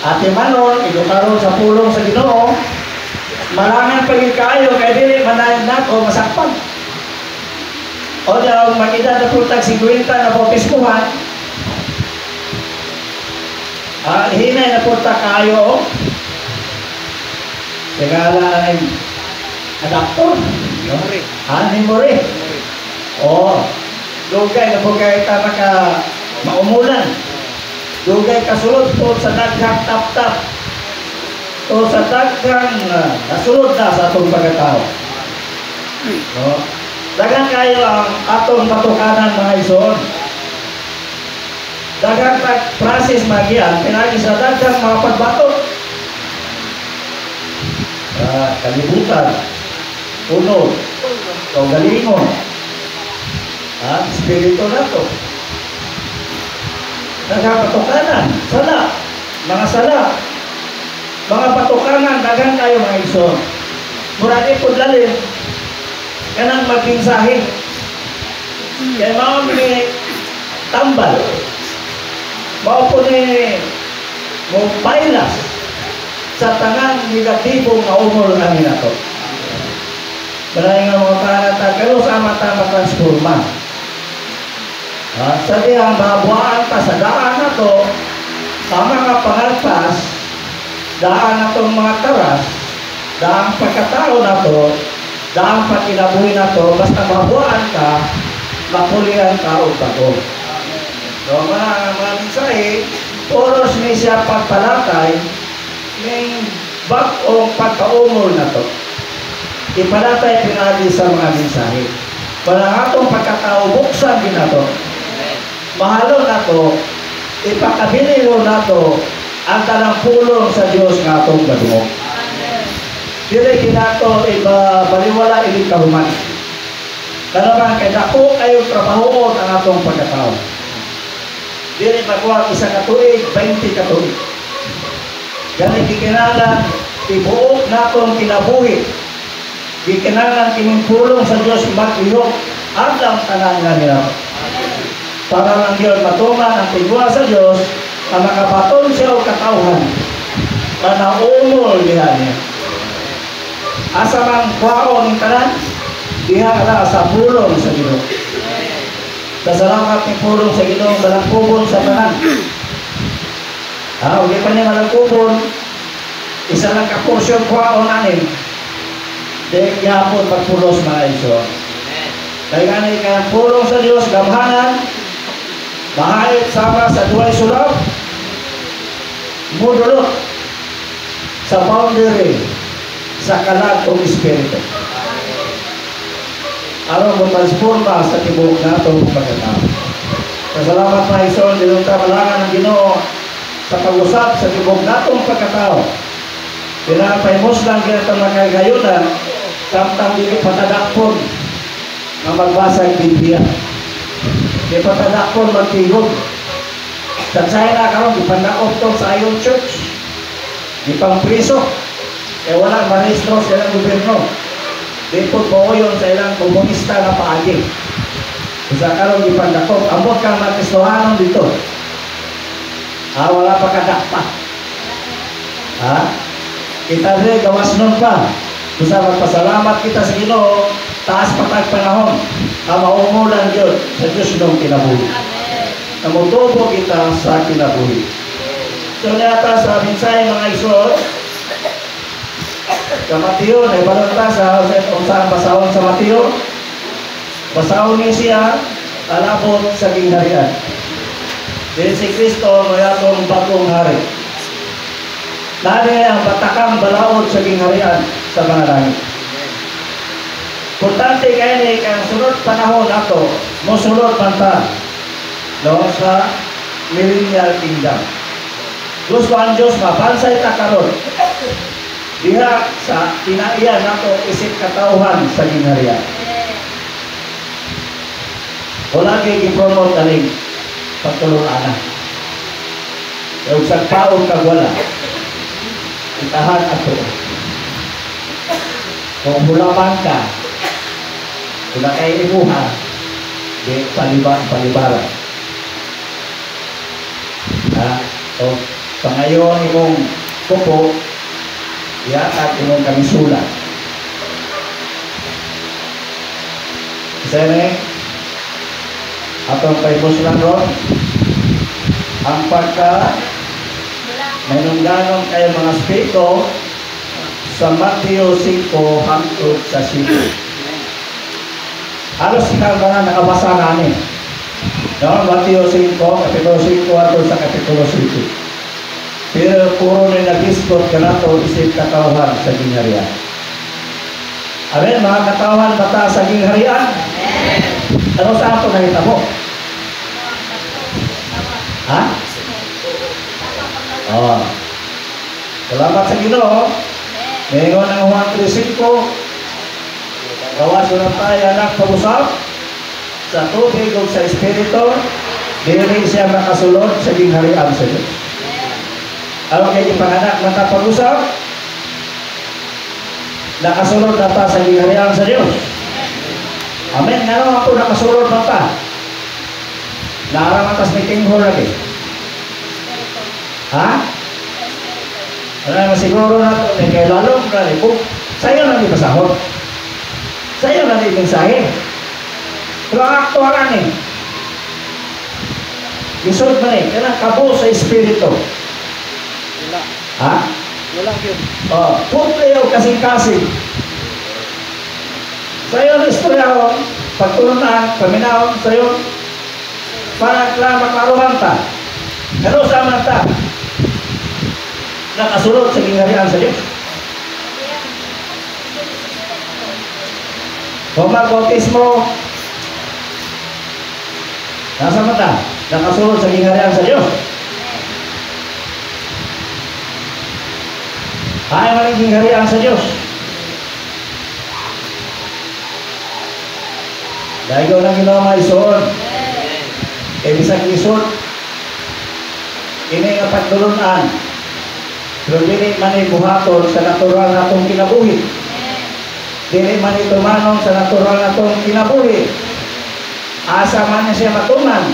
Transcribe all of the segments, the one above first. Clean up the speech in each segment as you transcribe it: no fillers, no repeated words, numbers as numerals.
Ate Manon, idukaron sa pulong sa Ginoo, malangan paging kayo, kaya dili manayon na o masakpan. O daw, mag-ida na putag 50 na bautismuhan, hinay na puta kayo, segala ang adaptor, memory. O, lugay na po kayo ka maumulan. Lugay kasulod to sa daghang tap-tap. To sa daghang kasulod na sa atong pagkatao. No? Daghang kayo ang atong patukanan mga ison. Daghang process magian, pinagi sa daghang mga pagbatok. Kalibutan, unod, kaugalingon, espiritu na to. Nagpatukanan, sala, mga patukanan, dagang kayo mga iso. Muradi po lalim, kanang magpinsahin. Kaya mga mga tambal, mga po ni mong sa tangang negatibong na umol namin na to. Maraming mga panata, pero sa mata matransforma. Sa diyang mabuhaan pa sa daan na to, ang mga pangalpas, daan na itong mga taras, daan pagkatao na to, daan pakinabuhi na to, basta mabuhaan ka, makulihan ka o bago. So mga mensahe, oros ni siya pagpalakay, may bag-ong pagkaumol na to. Ipalatay pinali sa mga mensahe. Walang atong pagkatao, buksan din na to. Mahalo na to, ipakabililo na to ang tanang pulong sa Diyos nga atong gadungog. Dili kinato baliwala ilig kahuman. Kanaman kay dako kayo trabahoon ang atong pagkatao. Dili magwa isa ka tuig, 20 ka tuig. Ganit gikinalan ibuok natong kinabuhi. Gikinalan kining pulong sa Diyos maglihok ang tanan nga nila. Para lang yun matuman ang tigwa sa Diyos ang makabaton siya o katauhan manaumol diha niya. Asa man kwao ng tanan diha ka sa pulong sa Ginoo. Salamat ni pulong sa Ginoo balangkubon sa tanan. Huwag pa niya balangkubon isa lang kaporsyon kwao nanin dahil yapon pagpulos mga iso. Kaya nga kaya pulong sa Diyos gamhanan mahayot sama sa duway sulap mudulot sa boundary sa kalag o espiritu aron mo transforma sa tibok na itong pagkatao. Salamat mga ison, dinong kamalangan ng Ginoo sa pag-usap sa tibok na itong pagkatao. Pinapahimos lang ginatang makagayunan samtang dili patadakpon na magbasa ang Biblia. Di patadakpon magtigog. Sa China karon gipandaot to sa ayon church. Di pang priso. Wala marehistro sa ilang gobyerno. Di po yun sa ilang komunista na paagi. Sa karon gipandakot, ambot kang makistohanon dito. Wala pa kadakpa. Kita rin gawas nun pa. Gusto magpasalamat kita sa Ginoo, taas patag panahon, maumulan yun sa Diyos nung kinabuhi. Namutubo kita sa kinabuhi. So niyata sa minsay mga isod, sa Mateo, naibalanta sa kung saan basahon sa Mateo, basahon niya siya, alabot sa gingharian. Dahil si Kristo, mayatong bagong hari. Dahil ang batakang balaod sa gingharian sa mga langit. Importante kayo ni kang sunod panahon ato, musunod panta sa millennial kingdom. Gusto ang Diyos mapansay takaron. Diha sa tinaiyan nato isip katauhan sa gingharian. Wala kayo i-promote aling pagtulungan. Yung sagpaon kag wala. Itahan ato. Kung hulaman ka, kung na kayo imuha, di palibaran. So, Pangayon imong kupo, at imong kamisulat. Isa ni, atong paibos lang ron, ang pagka manungganon kayo mga spirito sa Mateo 5 hangtod sa 7. Halos silang mga nakabasa namin. No? Mateo 5, kapitulo 5 hangtod sa kapitulo 7. Pero puro na nag-ispot ka na ito isip katauhan sa gingharian. Amen, mga katauhan bata sa gingharian? Ano saan ito nakita mo? Ha? Oh. Salamat sa Ginoo. Ngayon ang Juan 3:5, gawas na tayo anak pag-usap sa tubig o sa espiritu, dili siya makasulod sa gingharian sa Diyos. Ano kayo panganak mata pag-usap? Nakasulod na ta sa gingharian sa Diyos. Amen. Nga naman po nakasulod na ta. Naaraman tas may tinghol lagi. Ha? Ano naman siguro na ito, may kay lalong na rin. Sa'yo na di pasahod. Sa'yo na di mensahe. Pero ang aktuaran eh. Gisod man eh. Kaya kabo sa espiritu. Wala. Ha? Wala yun. Kung kayo kasing-kasing. Sa'yo na istorya pagtulunan, paminahon sa'yo. Para maklaruhan ta. Ano sa mata? Nakasulod sa gingharian sa Diyos. Kung mag-bautismo, nasa mata? Nakasulod sa gingharian sa Diyos. Ay maling gingharian sa Diyos. Dahil ko nang ginawa maison. Bisag isod. Ini nga pagtulunan. Pero dili man buhaton sa natural na itong kinabuhi. Dili man tumanon sa natural na itong kinabuhi. Asa man siya matuman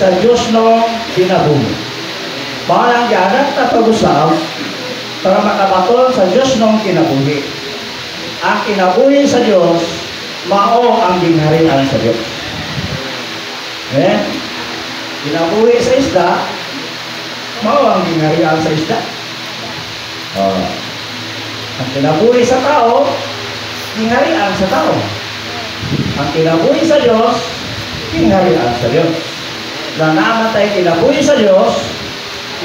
sa Diyos nung kinabuhi. Parang ganat na pag-usap para makabaton sa Diyos nung kinabuhi. Ang kinabuhi sa Diyos, mao ang gingharian sa Diyos. Eh? Kinabuhi sa isda, mao ang gingharian sa isda. Ang kinabuhi sa tao, gingharian sa tao. Ang kinabuhi sa Diyos, gingharian sa Diyos. Na namatay kinabuhi sa Diyos,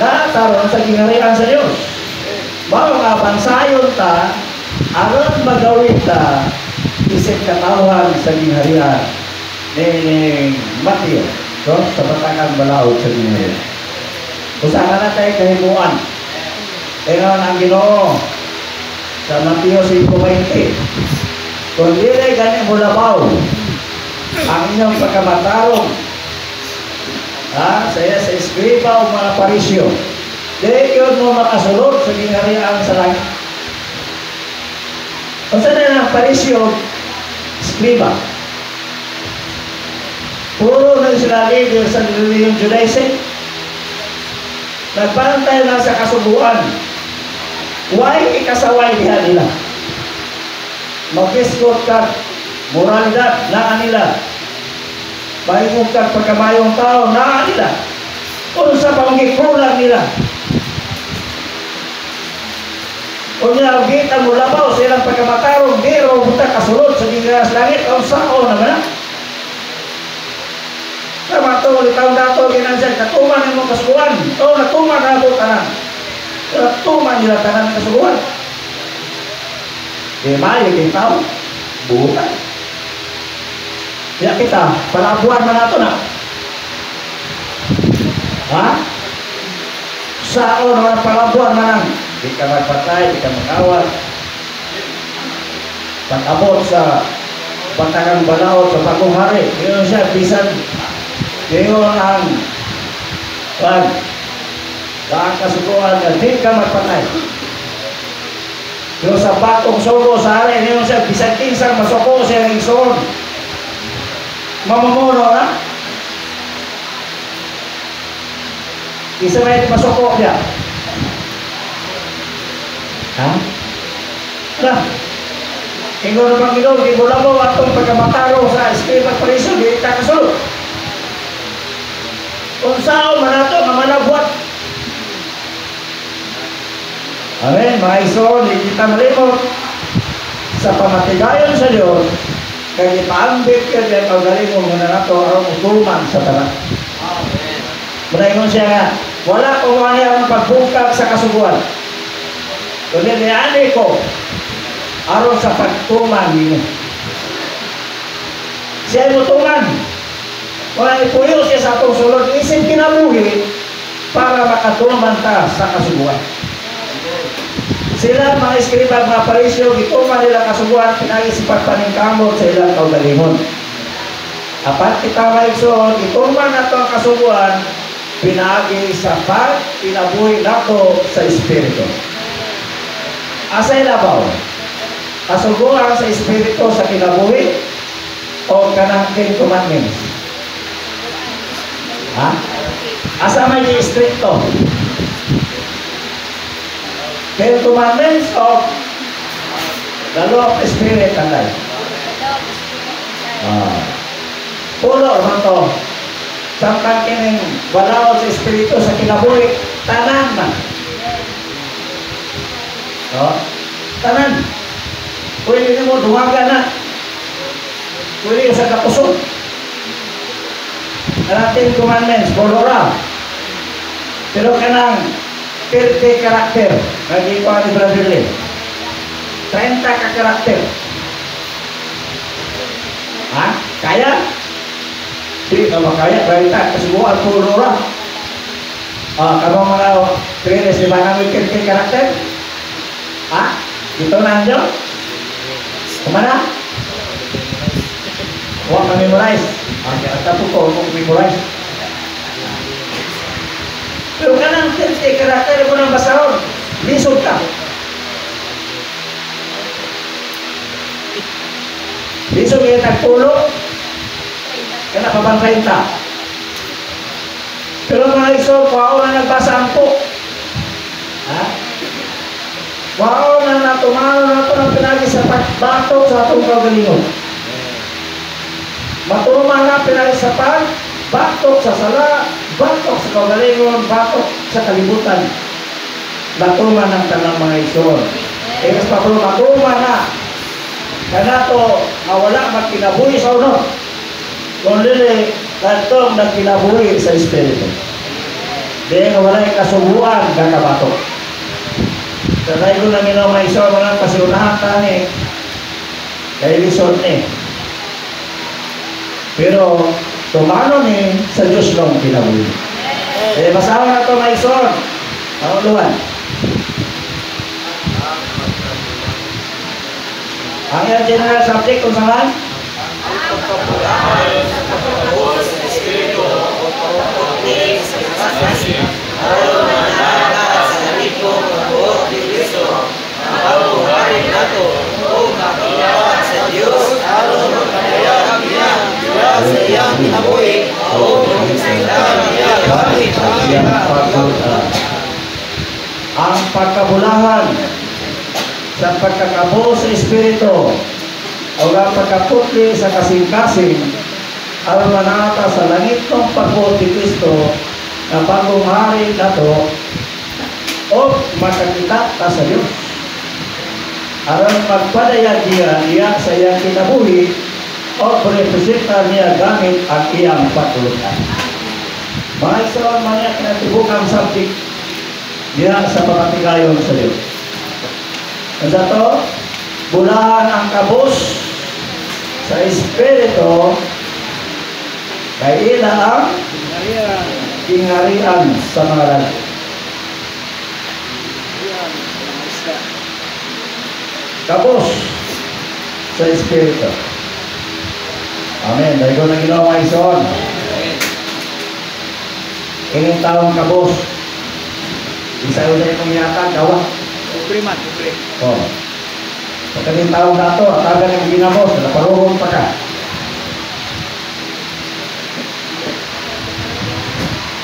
nataron sa gingharian sa Diyos. Mao nga bansayon ta, aron magawin ta, isip katauhan sa gingharian ni Mateo. So, sa batakang balaod sa gingharian. Usahan na tayo kahimuan. Tingnan ang Ginoo sa Mateo 5:20. Kung dili gani mo labaw ang inyong pagkamatarong sa eskriba o mga parisyo, dili yun mo makasulod sa gingharian sa langit. Kung saan na ang parisyo, eskriba, puro na sila leader sa religion Judaism. Nagbantay na sa kasubuan. Why ikasaway diha nila? Mag-escort ka, moralidad, naa nila. Mahigog ka pagkamayong tao, naa nila. Kung sa panggikulang nila. Kung nilagita mo labaw sa ilang pagkamatarong, biro, buta kasulod sa gingharian langit, ang sao naman na. Sama ito, ulit taon dato, ginansan, katuman yung mga kasubuan. Ito, natuman na ito tanan. Natuman nila tanan ng kasubuan. Mayo yung tao, buhay. Kaya kita, palabuan man nato na. Ha? Sao naman palabuan man ang di ka magpatay, di ka magawal. Pag-abot sa Batangang Balaod sa Bagong Hari, yun siya, bisan yun ang kasubuan na di ka magpatay. Yung sa Batong Sogo sa hari, yun siya, bisan kinsang masuko siya ng ison. Mamumuno na. Isa may masuko niya. Ha? Na? Ingo naman Ginoo, di mo mo atong pagkamataro sa Espiritu Pariso, di ka kasulod. Kung saan manato nga manabwat. Amen, mga iso, di kita malimot sa pamatigayon sa Diyos, kaya ipaambit ka dyan, kagaling mo muna na ito, ang utuman sa tanan. Amen. Muna siya nga, wala ko ang pagbukag sa kasubuan. Kundi niani ko, aron sa pagtuman niyo. Siya ay mutuman. Kung ipuyo siya sa atong sulod, isip kinabuhi para makatuman ta sa kasubuan. Sila mga eskriba, mga parisyo, gituman nila kasubuan, pinag-isipan paningkamot sa ilang kaugalingon. Apat kita maigsoon, gituman na ito ang kasubuan, pinagi sa pinabuhi na ito sa Espiritu. Asay labaw, kasubuan sa Espiritu sa kinabuhi o kanang Ten Commandments? Ha? Asa may di-stricto? Ten Commandments of the law of Spirit and life. Pulo naman to. Samtang kining walaw sa Espiritu sa kinabuhi, tanan man. Tanan. Pwede mo dumaga na. Pwede sa kapusog. Ten Commandments, bolora. Pero kanang 30 karakter. Lagi ko ni Brother Lee. 30 ka karakter. Ha? Kaya? Hindi ka makaya. Balita, kasubuan po lura. Kamu mga trainers, di ba namin 30 karakter? Ha? Ito na ang Diyos? Kumana? Huwag ma-memorize. Kaya tapo ko, huwag memorize. Pero kanang 30 karakter mo ng basahon, lisod ka. Lisod kayo tagpulo, kaya napabantayin ta. Pero mga iso, wow na nagbasa ang po. Ha? Wow na natumano na ito ng pinagi sa pagbatok sa atong kagalingon. Matuma na pinagi sa pagbatok sa sala, batok sa kagalingon, batok sa kalibutan. Batuma ng tanang mga ison. Mas papulo, batuma na. Kaya to, mawala magkinabuhi sa uno. Kung lili, katong nagkinabuhi sa Espiritu. Dahil wala yung kasubuan, kakabatok. Sanay ko lang ino mga ison, mga kasiunahan tani. Kaya lison eh. Pero, tumano ni sa Diyos lang kinabuhi. Eh, basahan na ito mga ison. Ang uluhan. Ang iyong general subject kung saan? Ang pagkabulahan sa pagkakabo sa Espiritu o ang pagkaputli sa kasing-kasing aron manata sa langit ng pagbuot ni Kristo na bagong hari na to o makakita ta sa Diyos aron magpadayag niya sa iyang kinabuhi o representa niya gamit ang iyang patulutan. Mga isaon man niya kinatibukang subject niya sa pamatigayon sa Diyos. At ito, bulahan ang kabos sa Espiritu kay ila ang kingharian sa mga lalaki. Kabos sa Espiritu. Amen. Dahil ko na ginawa ison. Ining taong kabos. Isa-isa itong yata, gawa. Kupriman, kupri. Oh. Pagkating taong dato, at aga ng ginamos, naparuhon pa ka.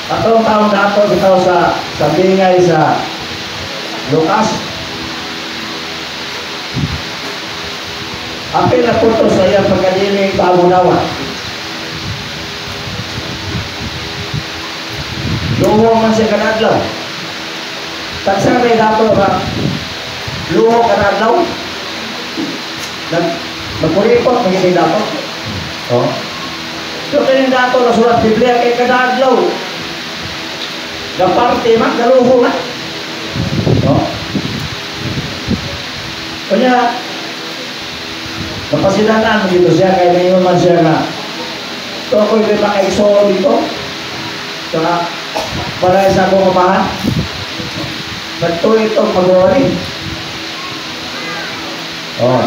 Atong taon na ato bitaw sa bingay sa Lucas. Apil na punto sa iyang pagkadiling pag-unawa. Luho man siya kanadlaw. Tagsang may dato ba? Luho kanadlaw. Magpuripot, magiging dato. Oh. So, kanyang dato na surat Biblia kay kanadlaw. Gaparte man, galuho man. Oh. Kanya, napasidanan dito siya, kaya ngayon man siya na ito ako'y may makaisoro dito sa balay sa akong umahan. Nagtuloy itong mag-uwari. Oh.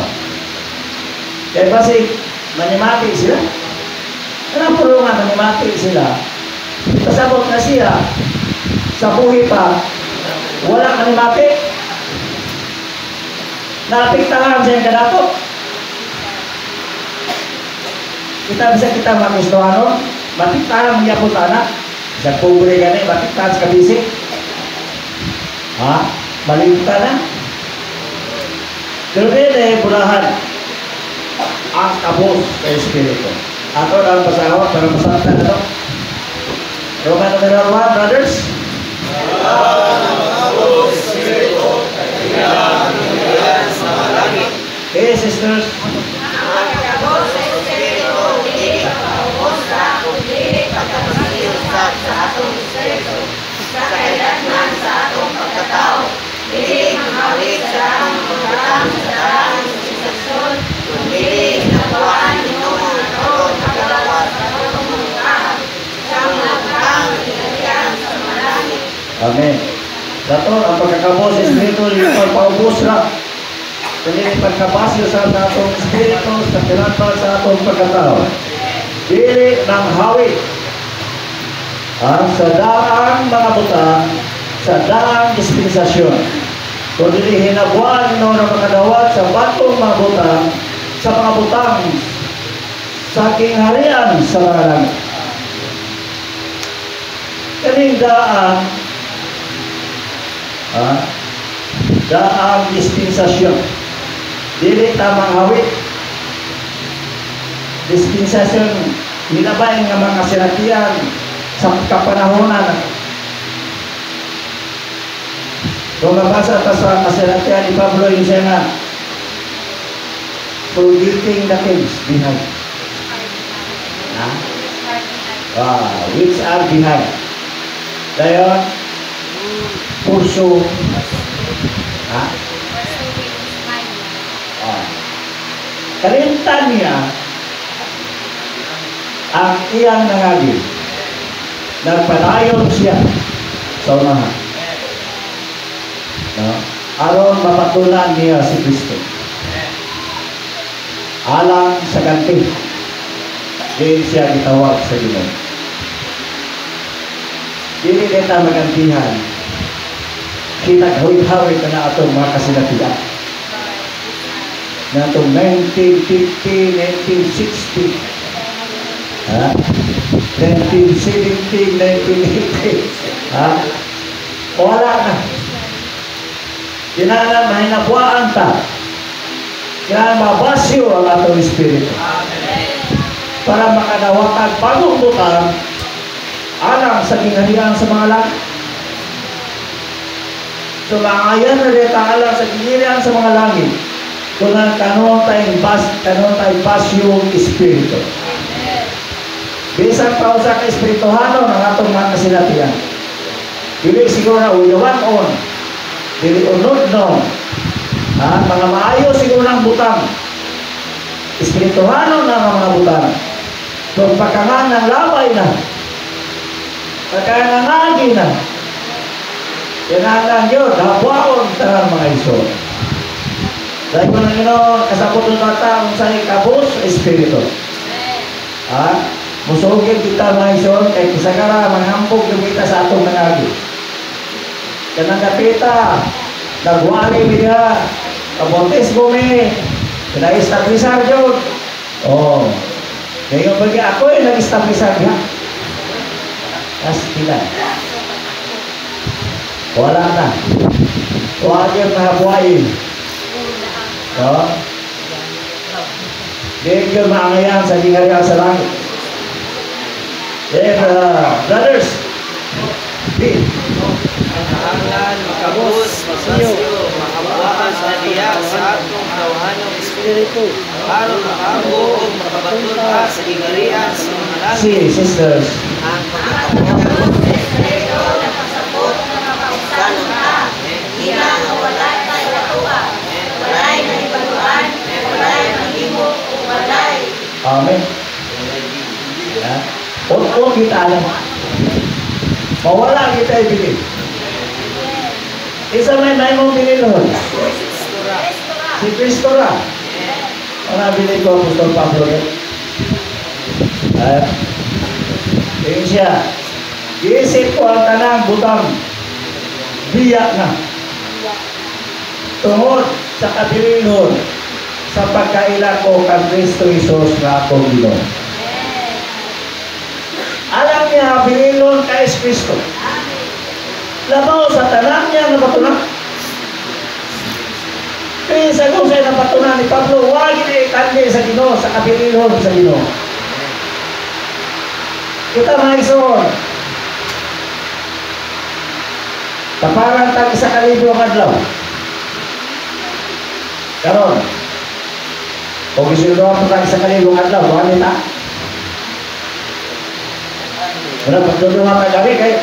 Kaya kasi manimati sila. Anong pulungan manimati sila? Pasabot na siya sa buhi pa, walang manimati. Naapiktahan siya yung kadato. Kita bisa kita makistuhano, batiktahan niya po tanak. Sa pobre gani, batiktahan sa kabisik. Ha? Malimta na. Pero din pulahan ang kabos sa Espiritu. Ato lang pasawa para masakta na ito. Roman number 1, brothers. Okay, sisters. Sa kailanman sa atong pagkatao, dili manghawig sa atong pagkatao sa darang sensasyon, kundi ginagawaan Ginoo ang karon pagdalawa sa atong pagkatao, siyang nagkang kinalian sa malangit. Amen. Dato ang pagkakabos sa Espiritu, yung pagpaubos na. Kundi pagkabasyo sa atong Espiritu, sa pinatol sa atong pagkatao. Dili ng hawig. Sa daang mga butang, sa daang dispensasyon. Kung dili hinabuan no na makadawat sa batong mga butang, sa mga butang, sa kingharian sa mga langit. Kaning daang, daang dispensasyon. Dili tamang hawit. Dispensasyon, hinabay nga mga sinatiyan, sa kapanahonan. Kung nabasa ta sa kasilatian ni Pablo yung siya nga forgetting the things behind. Which are behind. Dayon, kurso. Kalimtan niya ang iyang nangagin. Nagpadayon siya sa unahan. Aron mapatulan niya si Kristo. Alang sa ganti. Din siya gitawag sa Ginoo. Dili kita magantihan. Kinaghoy-hawid na atong mga kasinatian. Na itong 1950, 1960, 1970, 1980. Wala na. Kailangan mahinabuan ta. Kailangan mabasyo ang atong Espiritu. Para makadawatan bagong butang alang sa kingharian sa mga langit. So maayan na dito alang sa kingharian sa mga langit. Kung kanon tayong basyo Espiritu. Bisan pa sa ka-espirituhano ng atong mga kasilatian. Dili siguro na uyawan on. Dili unod no. Mga maayo siguro ng butang. Espirituhano na mga butang. Kung pagkangan ng labay na. Pagkanangagi na. Kailangan yun. Habwaon sa mga iso. Dahil ko na Ginoo, kasapot ng tata kung sa'yo kabos, Espiritu. Musugin kita mga ison, kay kisagara, manghambog yung kita sa atong nangagi. Kanang kapita, nagwari niya, kabontes bumi, kina-establisar yun. Ngayon bagi ako nag-establisar niya. Kastilan. Wala na. Huwag yung nabuhayin. No? Di yung maangayan sa gingarya sa langit. Then, brothers, be. Kinahanglan makabus, masiyo, makabuhat sa diya sa atong kawahanong espiritu, aron makaambo o makabatulta sa ingarian sa mga langit. See, sisters, Ang pagkakabos sa Espiritu na pasabot na mapausanon ka, hina nga walay tayo katuwa, walay na ibaluan, walay mahimo, walay. amen. Yeah. Huwag kita alam. Mawala kita ibigay. Isa may mong binilon. Si Cristo ra. Ang nabili ko, Apostol Pablo. Tingin siya. Iisip ko ang tanang butang. Biyak na. Tungod sa kabilinon sa pagkaila ko kang Cristo Jesus na akong Ginoo. Alam niya, binilon kay Cristo. Labaw sa tanang niya na patunan. Kaya sa gusay na patunan ni Pablo, huwag itandi sa Ginoo, sa kabilinon sa Ginoo. Kita mga ison. Taparang tag isa kalibo ang adlaw. Karon. Kung isuldo ang tag isa kalibo ang adlaw, buwan nila. Wala pagdudungan na gabi kay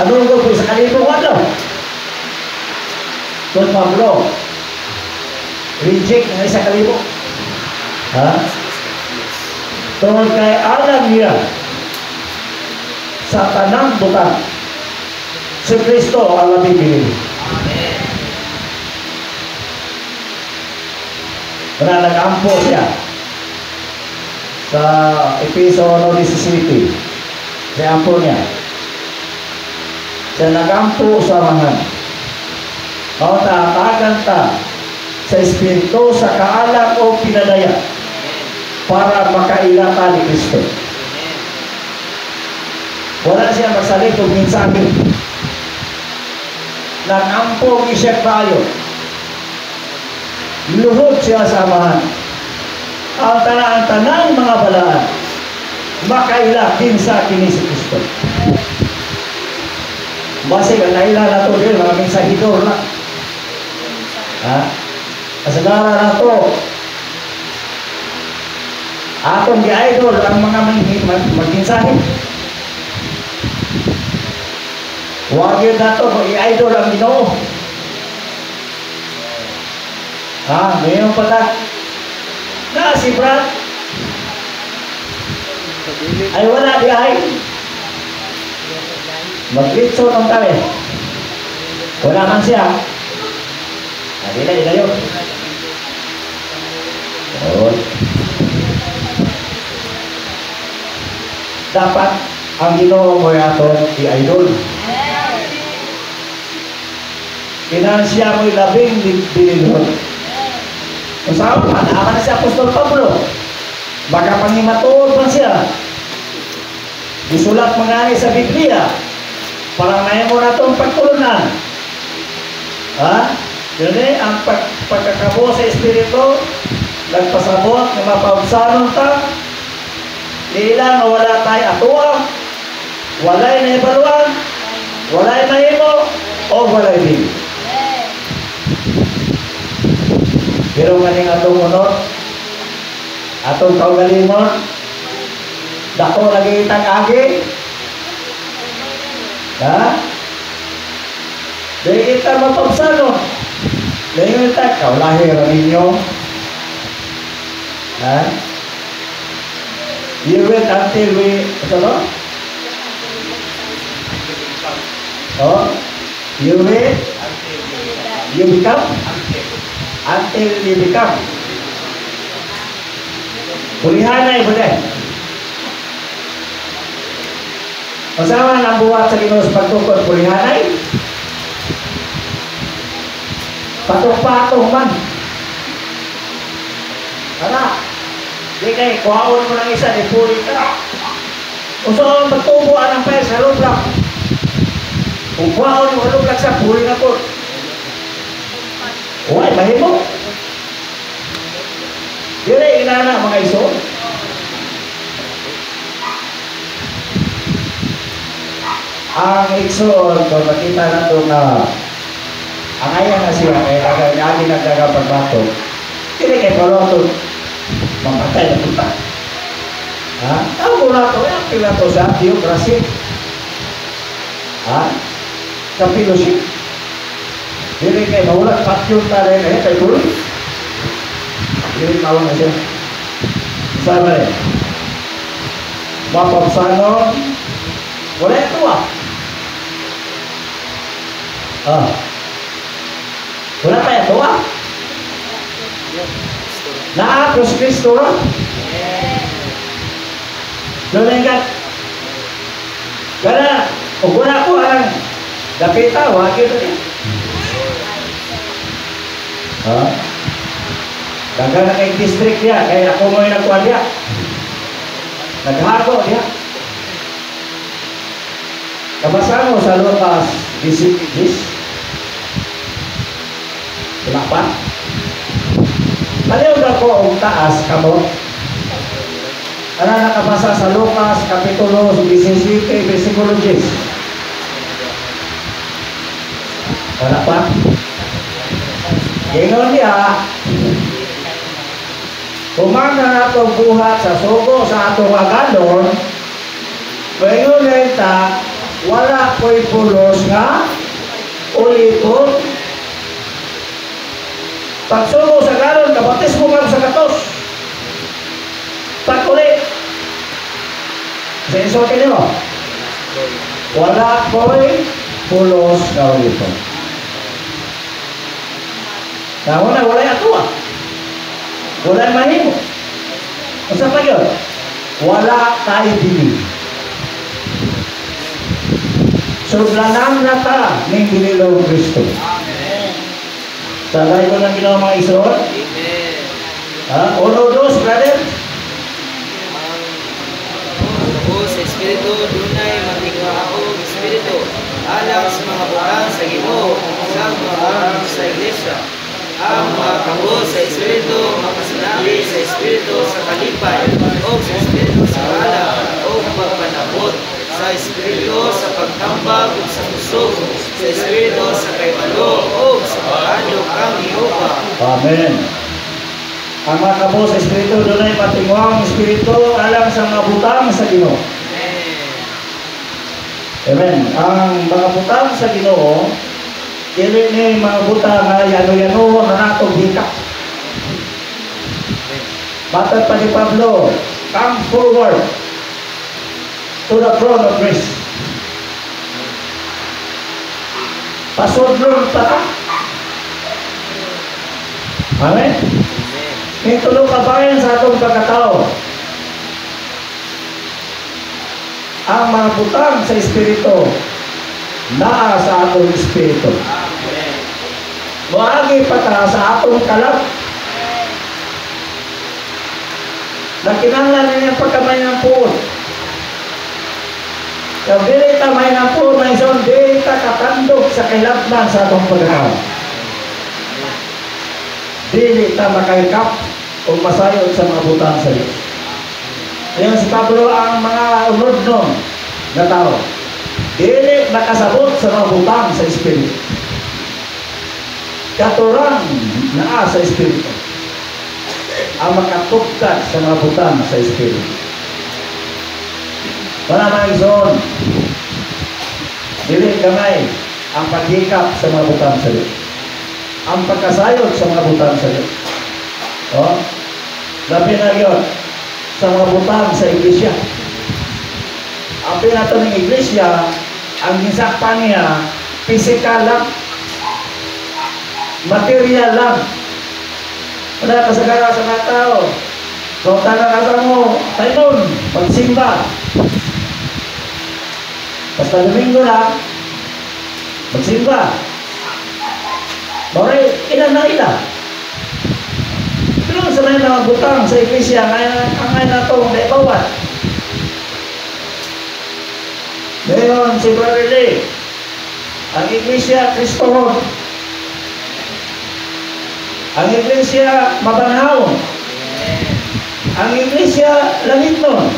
anong ko sa kalibong adlaw. Don Pablo reject ng isa kalibo. Ha? Tungkol kay alam niya sa tanang butang si Kristo ang labing pinili. Amen. Wala nag-ampo siya sa Episo 17. Sa ampo niya. Siya nag-ampo sa mangan. Mautatagan ta sa Espiritu sa kaalam o pinadaya para makailata ni Kristo. Wala siya magsalit o minsabi. Nag-ampo siya kayo. Luhod siya sa mangan. Ang tanang mga balaan makaila kinsa kini si Kristo. Base ka naila na to din, mga mensahidor na. Ha? Kasagara na to. Atong gi-idol ang mga magkinsahin. Huwag yun na to, mag-i-idol ang Ginoo. Ha? Ngayon pala. Na si Brad, ay wala di ay maglitso ng tabi wala man siya dila yun dapat ang Ginoo mo aton i-idol kinansya mo'y labing binilhon kung saan pa si Apostol Pablo baka pangimatuod man siya. Disulat mga sa Biblia. Parang ngayon mo na itong pagtulunan. Ha? Yun ang pagkakabo sa Espiritu. Nagpasabot na mapausanon ta. Nila na wala tayo atuwa. Walay na ibaluan. Walay na imo. O walay din. Pero nganing atong unod. Atong kaugalingon. Dako lagi itag-agi. Ha? Dahil kita mapapsano. Dahil kita, kaulahi ninyo. Ha? You wait until we, ano? Oh? You wait? You become? Until you become. Pulihanay po din. Masama ang buhat sa Ginoo sa pagtukod pulihanay. Patong-patong man. Tara. Di kay kuhaon mo ng isa, di puli ka. Kung saan magtubuan ang pera sa lublak. Kung kuhaon yung lublak sa puli na po. Uy, mahimo. Dili, inana mga iso. Ang ikson, kung makita na ito na ang ayan na siya, kaya lagi nagkakapagbato. Hindi kay Paloton, mamatay na punta. Ha? Ang muna ito, ang pila ito sa Theocracy. Ha? Sa fellowship. Hindi kay maulat, patyong na rin, kay Tuloy. Hindi mawala na siya. Sama rin. Mapapsanon, wala ito wala pa ito Naapos Kristo na. Doon karena kung wala ko ang dapita, wakil ito niya. Daga na kay district niya, kaya ako mo yung nagkuhan niya. Naghago niya. Kabasa mo sa Lucas 16. Kenapa? Baliw na ko ang taas kamo. Ano nakabasa sa Lucas Kapitulo 17, versikulo 10. Wala pa? Ingon niya, kumana na itong buhat sa sugo sa atong agadon, ingon niya wala ko'y pulos nga ulipon. Pagsugo sa galon, kabatis mo ka sa katos. Pag-ulit. Sa isotin nyo, wala ko'y pulos nga ulipon. Naho na, wala yung atuwa. Wala yung mahimo. Masa pa yun? Wala tayo bili. Sudlanan na ta ng Ginilong Kristo. Salay ko ng ginawa mga iso. Uno, dos, brother. Ang sa Espiritu, dunay matigwaao Espiritu, alang sa mga butang sa Ginoo, sa mga butang sa Iglesia. Ang mga kabos sa Espiritu, makasinabi sa Espiritu sa kalipay, o sa Espiritu sa kaala, o pagpanabot, sa Espiritu sa pagtambag o sa kusog, sa Espiritu sa kaibalo, o sa pagkadok ang Yehova. Amen. Ang mga kabos sa Espiritu, doon ay patingwang Espiritu alang sa mga butang sa Ginoo. Amen. Ang mga butang sa Ginoo, dili ni mga butang na yano-yano na natong hika. Matag pa ni Pablo, come forward to the throne of grace. Pasodron pa ka. Amen. May tulong kabayan sa atong pagkatao. Ang mga butang sa Espiritu, naa sa atong Espiritu. Muagi pa ta sa atong kalat. Nakinanglan niya pagkamay ng puot. Kaya dili ta may ng puot na ison, dili ta katandog sa kailabnan sa atong pagkatao. Dili ta makaikap o masayod sa mga butang sa Diyos. Ayan si Pablo ang mga unod nun na tao. Dili nakasabot sa mga butang sa Espiritu. Katurang naa sa Espiritu ang makatugtad sa mga butang sa Espiritu. Wala mga ison, dili kamay ang paghikap sa mga butang sa Diyos. Ang pagkasayod sa mga butang sa Diyos. Labi na yun sa mga butang sa Iglesia. Ang pinato ng Iglesia, ang gisakpan niya, physical lang, material lang. Wala kasagara sa mga tao. Kung tanang mo, tayo pagsimba. Basta Domingo na, magsimba. Baray, ilan na ilan. Pero sa mga butang sa Iglesia, ang ngayon na itong naibawat. Ngayon, si Brother Lee, ang Iglesia Kristohon, ang Iglesia Mabanhaw, ang Iglesia Langitnon.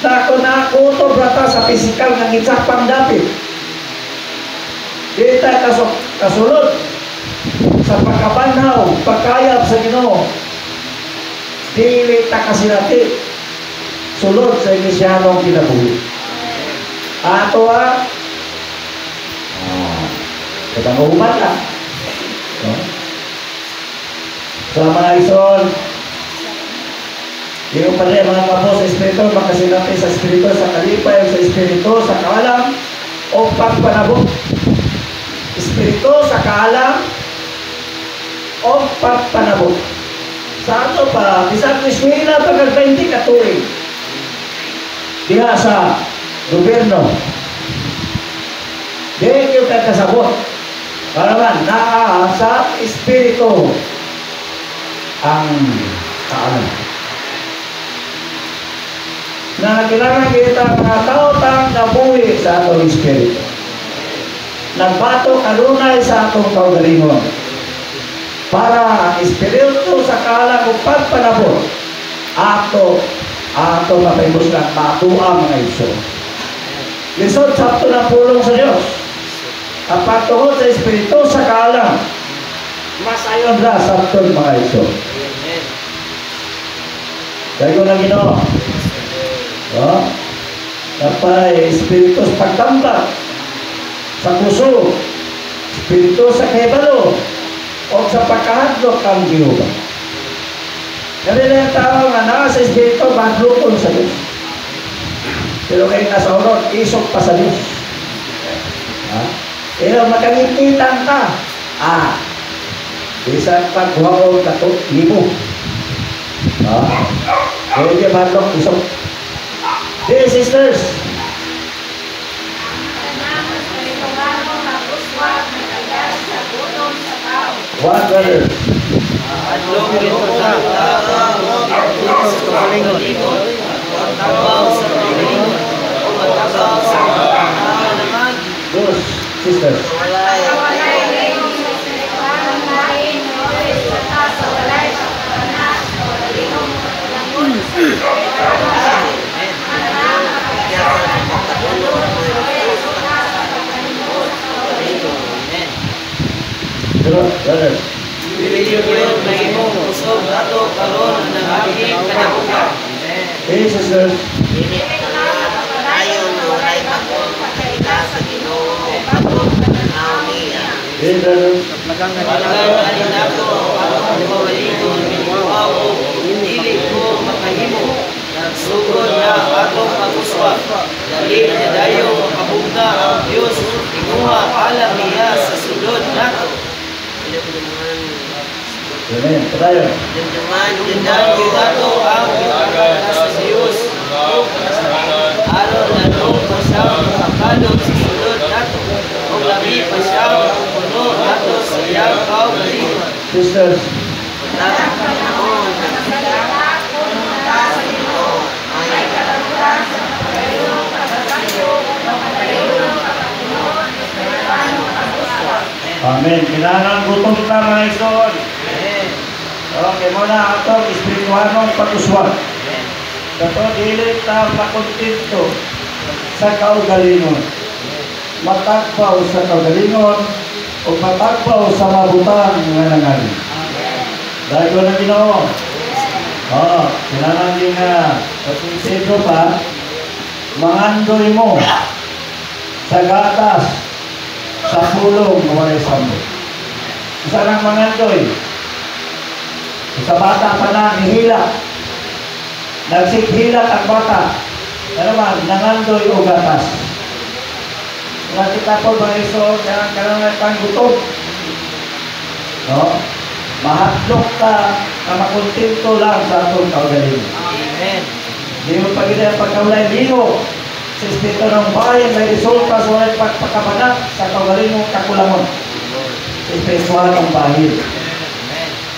Na ako to brata sa pisikal ng itsapang dapit. Di tayo kasulod sa pagkabanhaw, pagkayab sa Ginoo. Dili ta kasilati sulod sa Iglesianong kinabuhi. Ato kita mahuman ka. Sa mga ison, yung pala mga kapos sa Espiritu, makasilati sa Espiritu, sa kalipay, sa Espiritu, sa kaalam, o pagpanabot. Espiritu, sa kaalam, o pagpanabot. Sa ato pa, isang eskwela pagkat 20 katuig. Diha sa gobyerno. Di yung kasabot. Para man, naa sa Espiritu ang kaalam. Na kailangan kita mga tao-tang nabuhi sa atong Espiritu. Nagbato kanunay sa atong kaugalingon. Para ang Espiritu sa kaalam o pagpanabot ato mapaimuslan matuang mga iso. Lisod sakto ng pulong sa Diyos. Kapag tuhod sa Espiritu sa kaalam, mas ayon na sakto ng mga iso. Kaya ko na Ginoo. Kapag Espiritu sa pagtambak, sa puso, Espiritu sa kahibalo, o sa pagkahadlok ang Jehova. Kasi na yung tao nga nasa Espiritu, madlukon sa Diyos. Pero kayo nasa urot, isok pa sa Diyos. Pero makangipitan ka. Isang paghuwag ka ito, libo. Kaya di madlok, isok. Dear sisters, one brother. Adlong kita sa kagalingon. Tabaw sa kagalingon. Tabaw sa kagalingon. Those sisters. Brother. Bilyon na imong usog ato karon ang aking kadabugan. Hey sisters. Ayon na walay bagong pagkaila sa Ginoo, bagong pananaw niya. Hey brother. Pagkain ako ang kawalingon ako dili ko makahimo. Nagsugod na atong pag-uswag. Dali niya dayo makabugna ang Diyos. Inuha alam niya sa sulod nato. Amen. Tayo. Dindan nato ang ipagkakas sa Diyos. Aron na nung pasyang makakalog sa sulod nato. O labi pasyang puno nato sa iyang kaugalingon. Sisters. Tatang panahon na nasalala kung mata sa Ginoo, ay kalabutan sa pagkayong pagkakayo, pagkayong pagkakunod, espiritanong pag-uswag. Amen. Kailangan gutom ka mga ison. Okay, muna atong espirituanong pag-uswag. Dato dili ta makontento sa kaugalingon. Matagpaw sa kaugalingon o matagpaw sa mabutang nga nangaling. Dahil ko na Ginoo. Kailangan din na pag-isipro pa, mangandoy mo sa gatas, sa pulong na walay sambo. Isa lang mangandoy. Sa bata pa lang, ihila. Nagsighila ang bata. Ano man, nangandoy o gatas. Nakita po mga iso, kailangan pang gutom. No? Mahadlok ka na makontento lang sa atong kaugalingon. Amen. Di mo pagkita pagkaulay ligo sa Espiritu ng bayan may resulta sa walang pagpakabanat sa kaugalingon kakulamon. Sa espiritual ng bayan.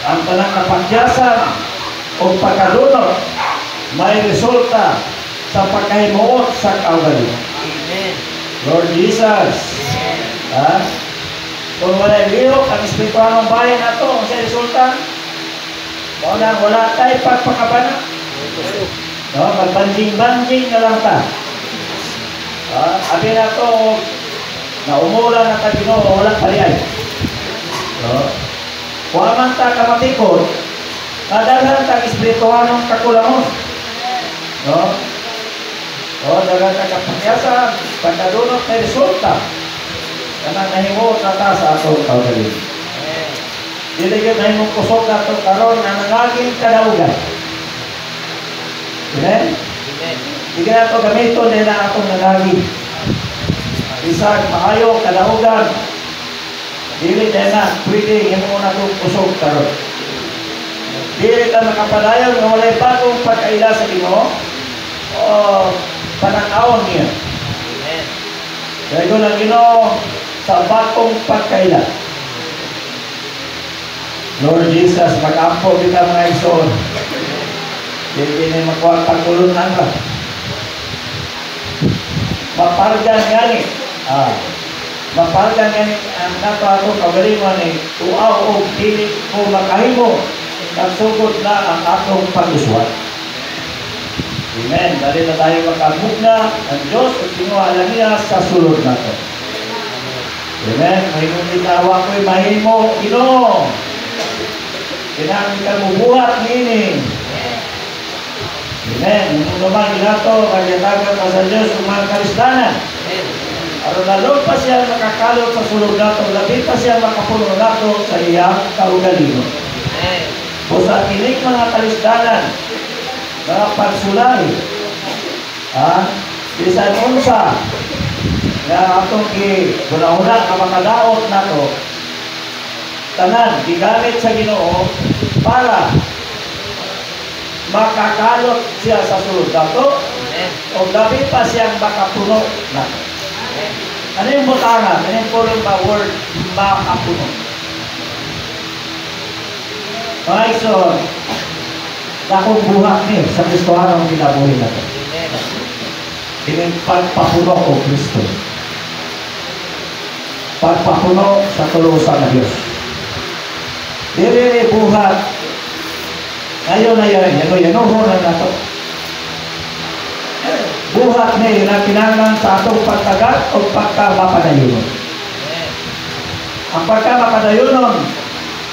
Ang talang kapagyasan o pagkalunod may resulta sa pagkahimuot sa kaugalingon. Amen. Lord Jesus. Ha? Kung wala lihok, ang espiritualong bayan na ito, ang sa resulta, wala tayo pagpakabana. No, magbanjing-banjing na lang ta. Abi na ito, na umulan na Ginoo, wala paliyay. No? Kung man ta kamatikod, kadalhan ta espiritualong kakulangon. No? Dagan ka kapangyasan, pagkadunot na resulta, kanang nahimot na ta sa atong kaugalingon. Dili yun nahimong kusog na itong karoon na nangaging kadaugan. Amen? Amen. Hindi na ito gamiton din na atong nangaging. Isang maayo, kadaugan, dili na pwede yung muna itong kusog karoon. Dili ka makapadayon na walay bagong pagkaila sa Ginoo o pananawon niya. Amen. Dahil ko ng Ginoo sa bagong pagkaila. Lord Jesus, mag-ampo kita mga igsoon. Hindi na makuha ang pagkulunan ka. Mapargan gani. Mapargan gani ang nato ato kagalingon ni tuaw o dili ko makahimo. Nagsugod na ang atong pag-uswat. Amen. Dali na tayo makabugna ang Diyos at kinuhala niya sa sulod na ito. Amen. Mahimong itawa ko'y mahimo, Ginoo. Kailangan ka mubuhat nini. Amen. Yung naman ginato, kagyatagan pa sa Diyos ng mga karistanan. Aron lalo pa siya makakalot sa sulod nato, labi pa siya makapuno nato sa iyang kaugalingon. O sa kinig mga karistanan, mga pagsulay, bisan unsa, na atong una-una ka makadaot nato, tanan, gigamit sa Ginoo para makakalot siya sa sulod nato o gabi pa siyang makapuno nato. Ano yung butangan? Ano yung pulong ba word makapuno? Mga igsoon, dakong buhak ni sa Kristohan ang kinabuhi nato. Ini pagpapuno o Kristo. Pagpapuno sa tulusan na Diyos. Dili buhat. Ngayon na yan, yanuho na nato. Buhat ni na kinahanglan sa atong pagtagat o pagkamapadayonon. Ang pagkamapadayonon,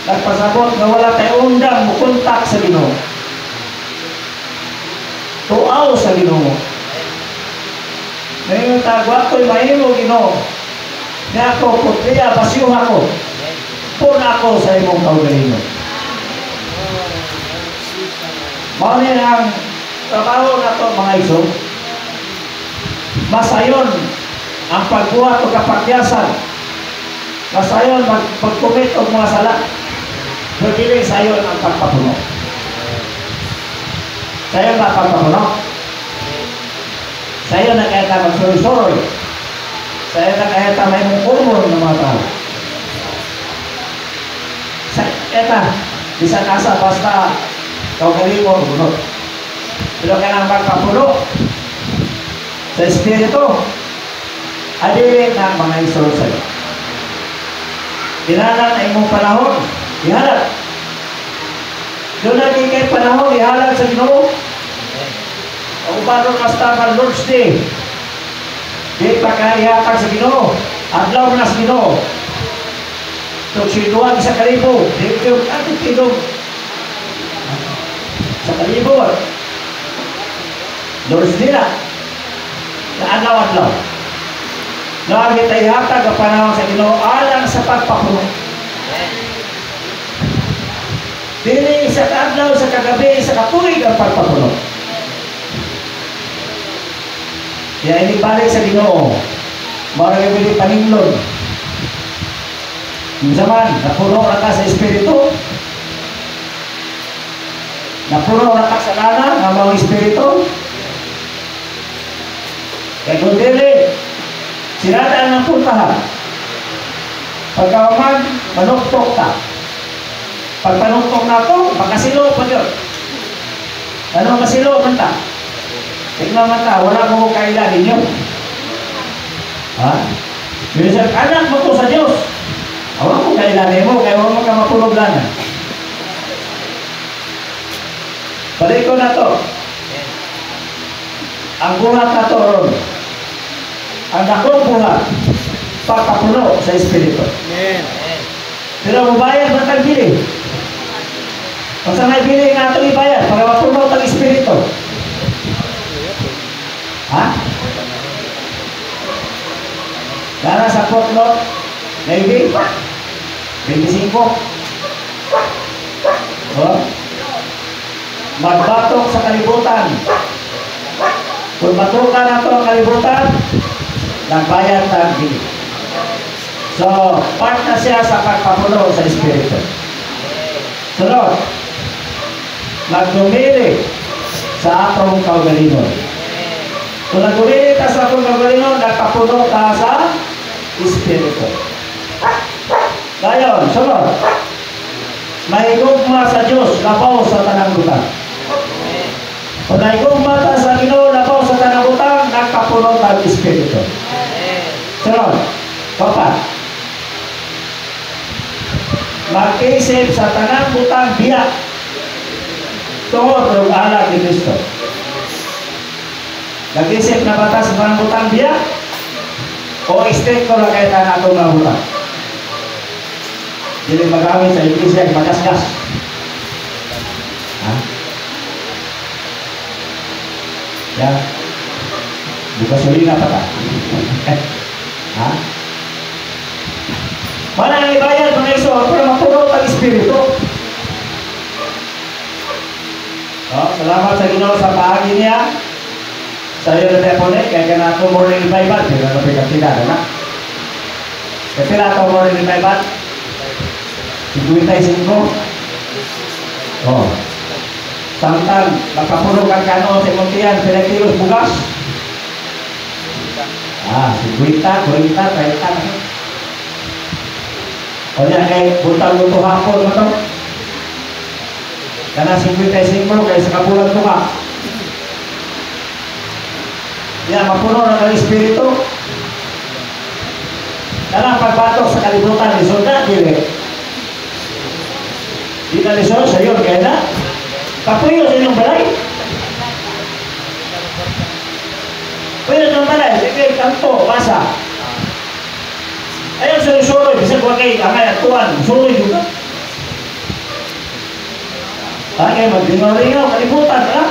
nagpasabot na wala tayo undang mukontak sa Ginoo. Tuaw sa Ginoo. Ngayon tagwa ko'y mahimo Ginoo. Na ako, putliya, basyuha ko. Puna ako sa imong kaugalingon. Maunin ang trabaho na ito mga iso. Masayon ang pagbuhat o kapakyasan. Masayon magkumit o mga sala. Pwede sayon ang pagpapuno. Sayon ba pagpapuno? Sayon na kaya ka magsuroy-suroy. Sayon na kaya ka may mungkumon ng mga tao. Eta, bisan asa basta kaugalingon o bunot. Pero kaya ang pagpapuno sa Espiritu, adili ng mga isuro sa'yo. Dinanan ay mong panahon, ihalad. Doon natin kay panahon, ihalad sa Ginoo. O paano kastaman Lord's Day, di pa kaihatag sa Ginoo, adlaw na sa Ginoo. So, sinuwag sa kalibo, di yung ating tinong sa kalibo. Lord's Day na adlaw-adlaw. Nakagit ay hatag ang panahon sa Ginoo alang sa pagpapuno. Dili sa kadlaw, sa kagabi, sa katuig ang pagpapuno. Kaya hindi balik sa Ginoo. Marami bili paninglon. Yung zaman, napuno na ka sa Espiritu. Napuno na ka sa lana ng mga Espiritu. Kaya kung dili, sinadaan ng puntahan. Pagkawaman, manuktok ka. Pag panuktok na ito, makasilo pa yun. Ano masilo man ta? Tingnan man ta, wala mo kailan ninyo. Ha? Bisan anak mo to sa Dios. Wala mo kailan mo, kaya wala mo ka mapuloglanan. Balik ko na to. Ang buhat na to ron. Ang dakong buhat, pagkapuno sa Espiritu. Amen. Pero mabayad ba tagbili? Kung sa may bili nga ito ibayad, para mapuno ng Espiritu. Ha? Dara sa footnote, maybe, 25. Oh. Magbatok sa kalibutan. Kung batukan na ito ang kalibutan, nagbayad ng bili. So, part na siya sa pagpapuno sa Espiritu. Sunod, nagdumili sa atong kaugalingon. Kung nagdumili ka sa atong kaugalingon, nagpapuno ka sa Espiritu. Ngayon, sunod, may gugma sa Diyos, labaw sa tanang butang. Kung may gugma ka sa Ginoo, labaw sa tanang butang, nagpapuno ka sa Espiritu. Sunod, papat, mag-isip sa tanang butang biyak tungod ng alam ni Kristo. Nag-isip na batas sa tanang butang biyak o straight ko lang kahit na itong mga butang. Hindi magamit sa iglesia yung magasgas. Ha? Yan. Bukas uli na pa ta. Ha? Mana ang ibayad mga iso para mapuno ang Espiritu. Salamat sa Ginoo sa paagi niya. Sa iyo na telepone, kaya ka na ito morning revival. Pero na pagkakilala na. Kasi na ito morning revival. 55. Samtang makapuno kang kano sa Montian, Pilipinos bugas. 50, 30 na. O niya kay butang luto hapon mo to. Kana 55 kay sa kabulan to ka. Yan, mapuno na ng Espiritu. Kana pagbatok sa kalibutan ni Sunda, dili. Di na lisod sa iyo, kaya na. Kapuyo sa inyong balay. Puyo sa inyong balay, sige, kanto, basa. Ayaw surusuroy, bisa ko kay angay at tuwan, suroy juga. Kaya mag-ringaw-ringaw, kalibutan ka.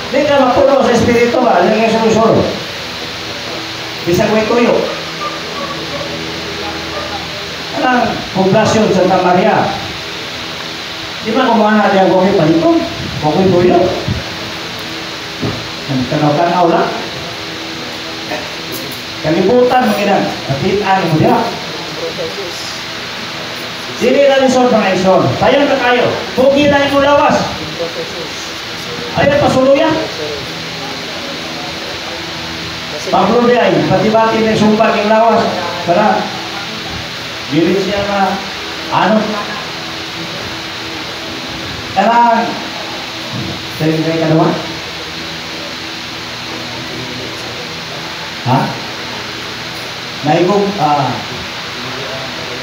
Hindi ka mapuno sa Espiritu ba, hindi ka surusuroy. Bisa ko ituyo. Anong poblasyon sa Santa Maria? Di ba kumuha na diyan kong ipalitong? Kung ituyo. Tanaw-tanaw lang. Kalibutan mga ilan, nakitaan mo diya. Dili na lisod mga ison. Tayo na kayo. Pugi na mo lawas. Ayaw pasuluyan. Pablo di ay, pati-bati na sumpag yung lawas. Para, dili siya na, ano? Kailangan, sering kayo kanawa? Ha?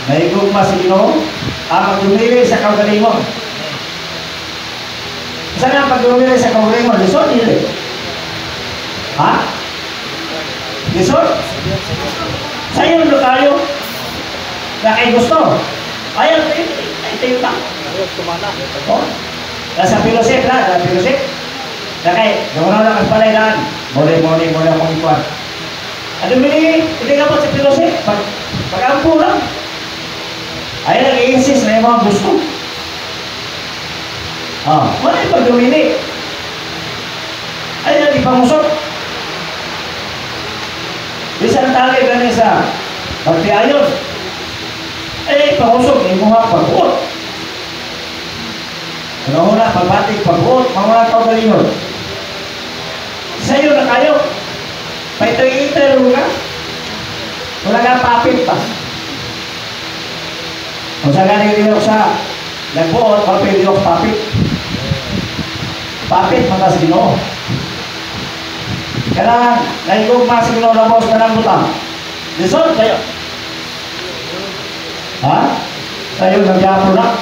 Naigog masino ang magdumili sa kaugalingon. Saan ang pagdumili sa kaugalingon? Lisod, hindi. Ha? Lisod? Sa'yo nyo tayo na kay gusto. Ayaw, ito lang. Nasa Pilosip na, nasa Pilosip. Na kay, gawin na lang ang palaylaan. Muli akong ikuan. Ano hindi ka po sa Pilosip? Pag-ampo lang. Ayaw nag-i-insist na yung mga gusto. Wala yung pag-dumili. Ayaw nag-ipamusok. Bisa ang tagay ganin sa magpiayon. Ay, pamusok, yung mga pag-uot. Una, pagbatik, pag-uot, mga kaugalingon. Sa'yo na kayo. Paitoy-iter mo ka. Wala ka papit pa. Kung sa galing rin sa Nagbuot, papel yung papit. Papit, matas Ginoo. Kailangan, naigugma si Ginoo na boss na ng butang. Lisod kayo. Ha? Kayo nagyapo na.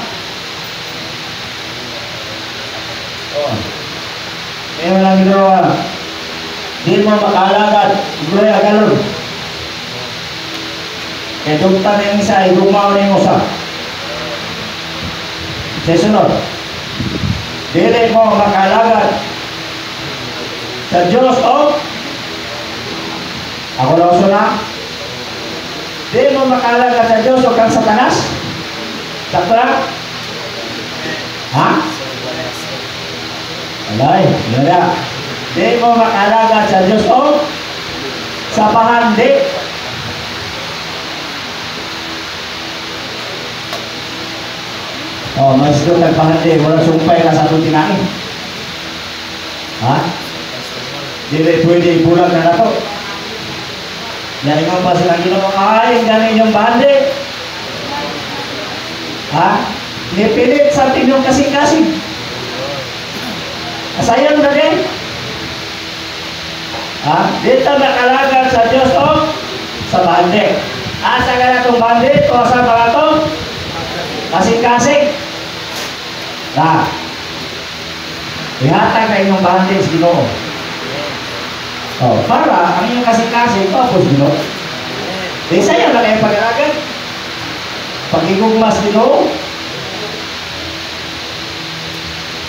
Oh. Kaya lang ginawa. Di mo makalagad. Iguloy agalon. Kaya dugtan na yung isa, ilumaw na yung usa. Sa sunod, dili mo makalagad sa Diyos o ako na uso na. Di mo makalagad sa Diyos o kang Satanas. Sakto na? Ha? Alay, yun. Di mo makalagad sa Diyos o sa pahandi. Oh, mas doon nagpahandi, wala sumpay ka sa itong tinain. Ha? Dili pwede ipulag na nato. Yan mo pa silang Ginoo, ay, ganin yung bahandi. Ha? Nipilit sa tinyong kasing-kasing. Asayang na din. Ha? Dito nakalagad sa Diyos o sa bahandi. Asa ka na itong bahandi, o asa pa ito? Kasing-kasing. Na. Ihatag na inyong bahandi sa Ginoo. Oh, para ang inyong kasing-kasing, tapos Ginoo. Sayang na kayo pag-alagad. Pag-igugmas Ginoo.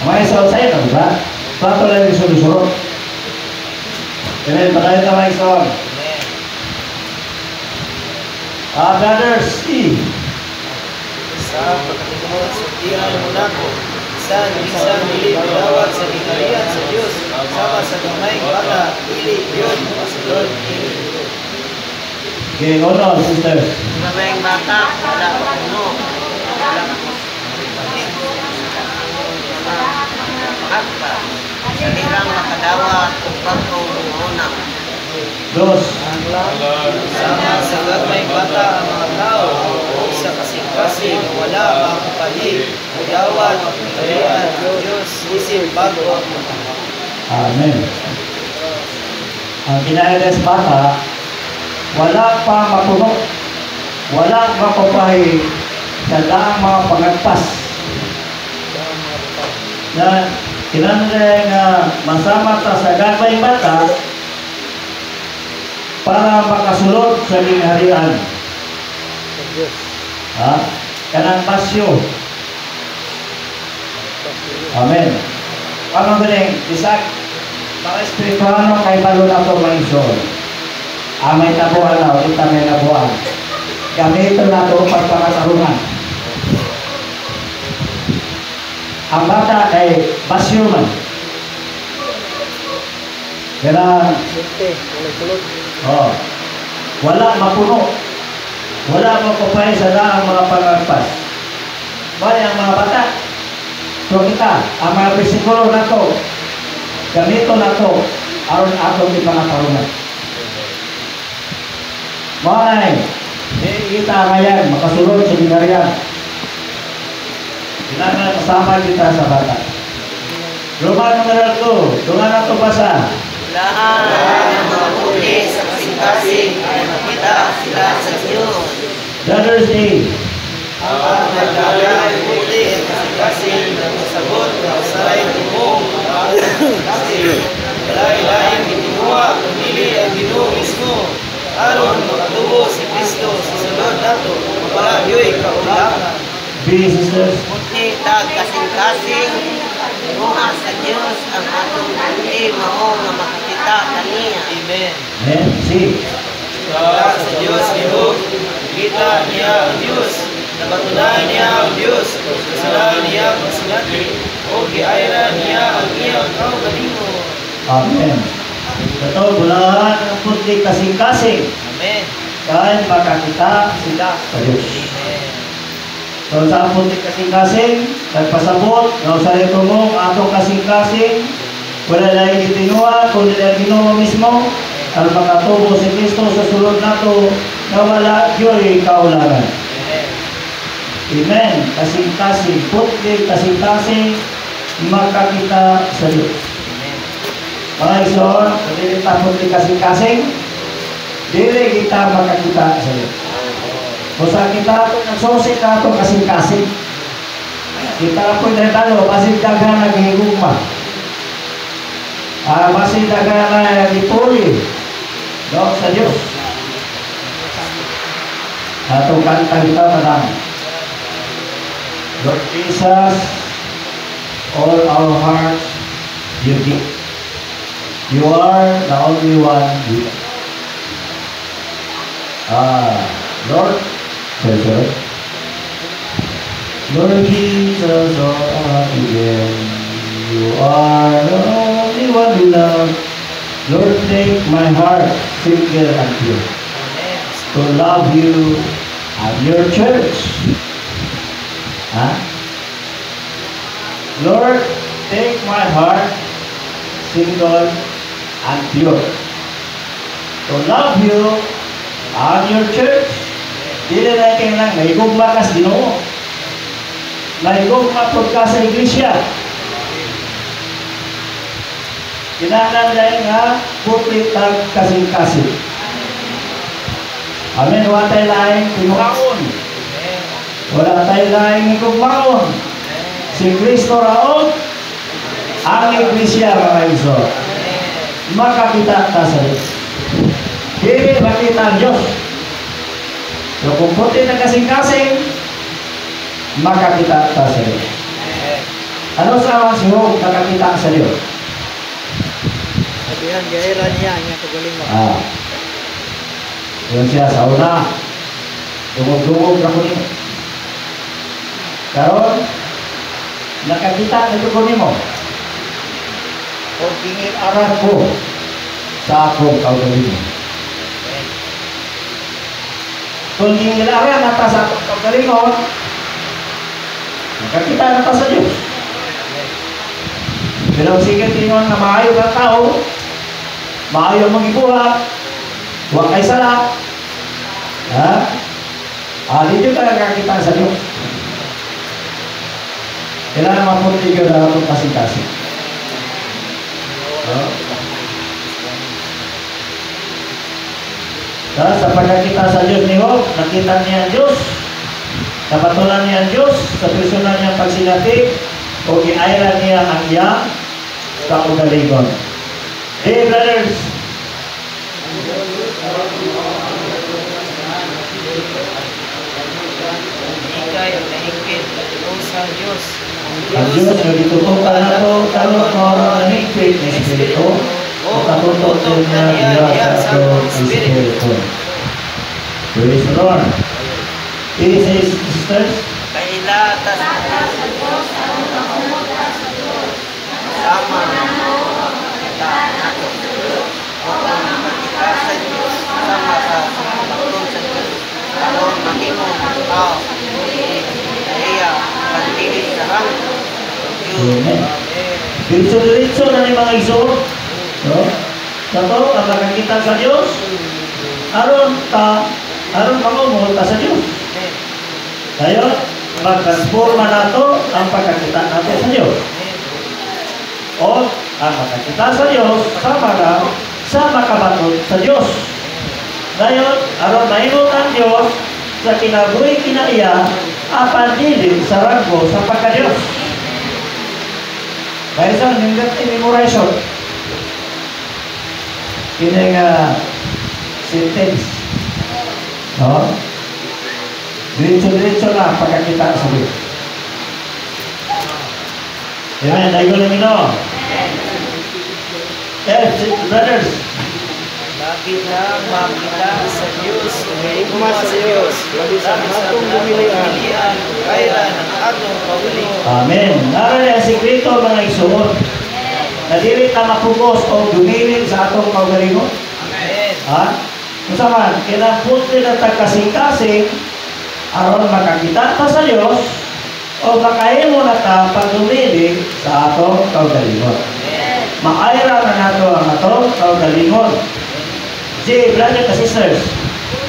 May isang sa'yo na, diba? Plato lang yung sulusurot. Amen. Patayin na mga isang. Brothers, see. Sa pagkatigmon sa tiran mo nako, isang dili dawat sa gingarihan sa Dios, sama sa gamay bata, dili yun pasulod. Okay, ono, sisters. Gamay bata, wala puno. Akta, salirang makadawat kung pagkauna. Dos. Sama sa gamay bata ang mga tao, sa kasing-kasing wala makapahig, dawat, gingarihan sa Dios, isip bago ang mga. Amen. Ang kinaides bata, wala pa mapuno, wala mapapahi sa daang mga pangagpas. Na kinanay nga masama ta sa gagmay bata para makasulod sa gingharian. Ha? Kanang pasyo. Amen. Ano galing? Isaac, mga espirituano kay balo na ito mga isol. Amay nabuhan na, ulit may nabuhan. Gamitin na ito pagpakatarungan. Ang bata ay pasyo man. Kaya, wala mapuno. Wala mapapay sa daang mga pangagpas. Bali ang mga bata. So kita, ang mga bersikulo na to, gamito na to, aron atong di pangatarungan. Manay, kita ngayon, makasulod sa ginarian. Kailangan kasama kita sa bata. Roman numeral 2, dungan na to basa. Lahat ng mga pulis sa kasing-kasing ay makita sila sa Diyos. Brothers A. Ang naglalay puti ang kasing-kasing ng sagot ng saray tumong kasing lain-lain giniwa pumili ang Ginoo mismo aron makatubo si Kristo sa sunod nato wala yo'y kaulangan. B, sisters. Puti tag kasing-kasing imuha sa Diyos ang atong puti mao nga makakita kaniya. Amen. Amen. C. Sa Diyos Ginoo kita niya ang Diyos nabatunan niya ang Diyos kasalanan niya pagsinati o giayra niya ang iyang kaugalingo. Amen. Ito, bulahan ang putli kasing-kasing. Amen. Kahit makakita sila sa Diyos. Amen. So sa putli kasing-kasing, nagpasabot, nausali tumong, atong kasing-kasing, wala na itinuwa, kundi na Ginoo mismo, at makatubo si Kristo sa sulod nato na wala yo'y kaulangan. Amen. Amen. Kasing-kasing, putli, kasing-kasing, makakita sa Diyos. Amen. Mga ison, dili ta putli kasing-kasing, dili kita makakita sa Diyos. Kung sa kita po nagsusi ka ito kasing-kasing, kita po nagtalo, masing dagan naghihigugma. Masing dagan na ipuli, no, sa Diyos. Atong kanta kita madami. Lord Jesus, all our hearts you give. You are the only one we Lord, sorry. Lord Jesus, all our hearts you give. You are the only one we love. Lord, take my heart single and pure to love you and your church. Lord, take my heart single and pure to love you and your church. Dili na kayo lang, may gugma ka sa Ginoo. May gugma po ka sa iglesia. Kinahanglan dahil nga, putlit tag kasing-kasing. Amen. Wala tayo laing pinukaon. Wala tayo laing ikugmaon. Si Kristo raon ang iglesia, mga iso. Makakita ta sa Diyos. Dili makita ang Diyos. So kung puti na kasing-kasing, makakita ta sa Diyos. Ano sa mga sihog makakita sa Diyos? Sabihan, gaira niya, niya pagaling mo. Yun siya sa una. Dungog-dungog na ko nimo. Karon, nakakita na ko nimo. O tingin aral ko sa akong kaugalingon. Kung tingin aral na ta sa akong kaugalingon, nakakita na ta sa Diyos. Pero sige tingon na maayo ka tao, maayo mag-ibuhat, huwag kay sala. Dito ka nakakita sa Diyos. Kailangan mapunti ka na itong kasing-kasing. Sa pagkakita sa Diyos ni Job, nakita niya ang Diyos, napatulan niya ang Diyos sa personal niyang pagsilapit o iayra niya ang iyang kaugalingon. Hey brothers, Ikay ang nahigpit sa Diyos. ang Diyos na ditutukan na ito, talong mga higpit na Espiritu, o katutukan niya sa atong Espiritu. Praise the Lord. It is sisters. Kailata sa Diyos, ang pangumutan sa Diyos. sama Sa Diyos, sama sa pagtulong sa Diyos. Aron mahimong tao. Iya, pagtilis sa hangin. Amen. Diretso-diretso na ni mga iso. No? Sato, ang makakita sa Diyos, aron mangumol ta sa Diyos. Kaya, mag-transforma nato ang pagkakita nato sa Diyos. O, ang makakita sa Diyos, sa makabatot sa Diyos. Ngayon, aron mahimong ang Diyos sa kinabuhi kinaiya, apan dili sa ranggo sa pagka-Diyos. Kaya sa nindot i-memorization, kining sentence. No? Diretso-diretso na pagkakita sa Diyos. Amen. Dahil namin no. Yes, brothers. Lagi na makita sa Diyos. Umihigma sa Diyos. Lagi sa atong bumilian. Kaya ng atong kaugalingon. Amen. Naroon ang sikreto mga isuot. Na dili ta mapugos o dumilin sa atong kaugalingon. Amen. Kung saan, kinaput din ang tagkasing-kasing aron makakita ta sa Diyos o makahimo na ta pagdumili sa atong kaugalingon. Maayra na nato ang atong kaugalingon. Si brothers and sisters,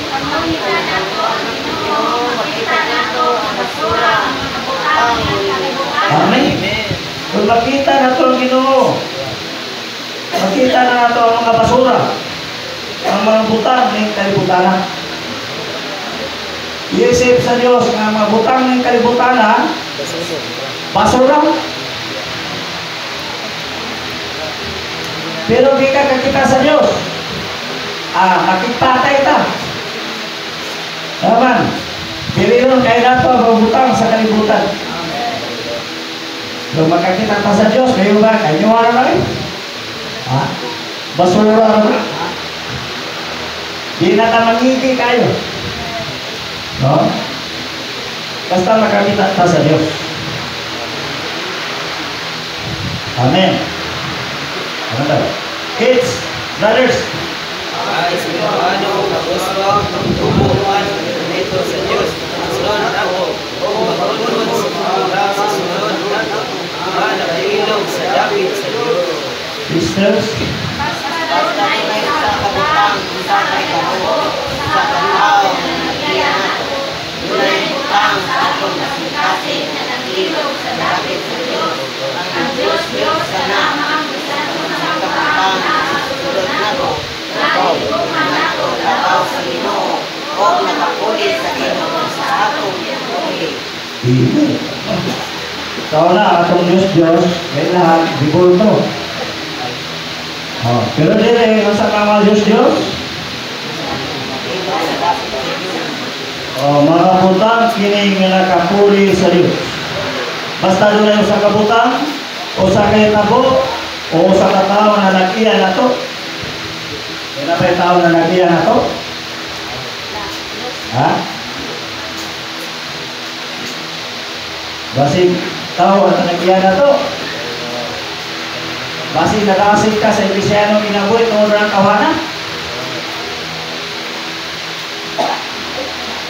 Pagmamita nato ang Ginoo, makita nato ang basura, mga butang ng kalibutan. Amen. Kung makita na ito ang Ginoo, makita na ito ang mga basura, ang mga butang ng kalibutan. Iisip sa Diyos nga mga butang ng kalibutan, basura. Pero di ka kakita sa Diyos. Makipatay ta. Naman, piliyon kayo na ito ang butang sa kalibutan. Kung makakita pa sa Diyos, kayo ba? Kayo wala na rin. Basura na. Di na ka mangigi kayo. No? Basta makakita pa sa Diyos. Amen. Ano tayo? Kids, brothers, Ay, sinubano, kapuswag, tubuan, dito sa Diyos. Sunod ako, o magunod sa mga sa sunod ako, nakailog sa dapit sa Diyos. sisters, Basta dunay sa kabutang, sa kalibutan, sa tanaw na nagyaya nato. Dunay butang sa atong kasing-kasing na nag-ilog sa dapit sa Diyos. Ang Diyos sa namang bisan sa kabutang na susunod nato. Naliguman nato labaw sa Ginoo o nakapulit sa Ginoo sa atong pagpuli. Amen. Ikaw na, atong Diyos, kailangan bigol to. Pero dili, sa mga Diyos, mga butang, kini nga nakapuli sa Diyos. Basta doon sa kabutang, o sa kaitabo, o sa katao na nag-iya na to. May na ba yung tao na nag-iya na to? Ha? Basig tao na nag-iya na to. Basig nag-asig ka sa Iglesyano inabuhi tungod ng kawanan.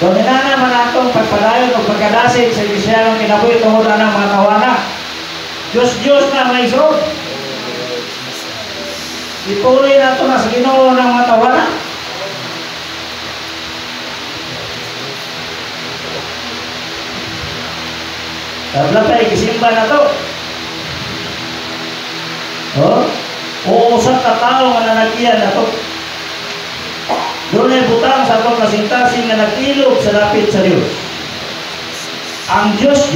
Dominana man atong pagpadayon o pagkadasig sa Iglesyano inabuhi tungod ng mga kawanan. Diyos na may isod. Ipuli na ito na sa Ginoo ng mga tawanan. Tabla pa, ikisimba na ito. Uusap ka tao nga nanagkiyan na ito. Doon ay butang sa itong kasing-kasing na nag-ilog sa lapit sa Diyos. Ang Diyos,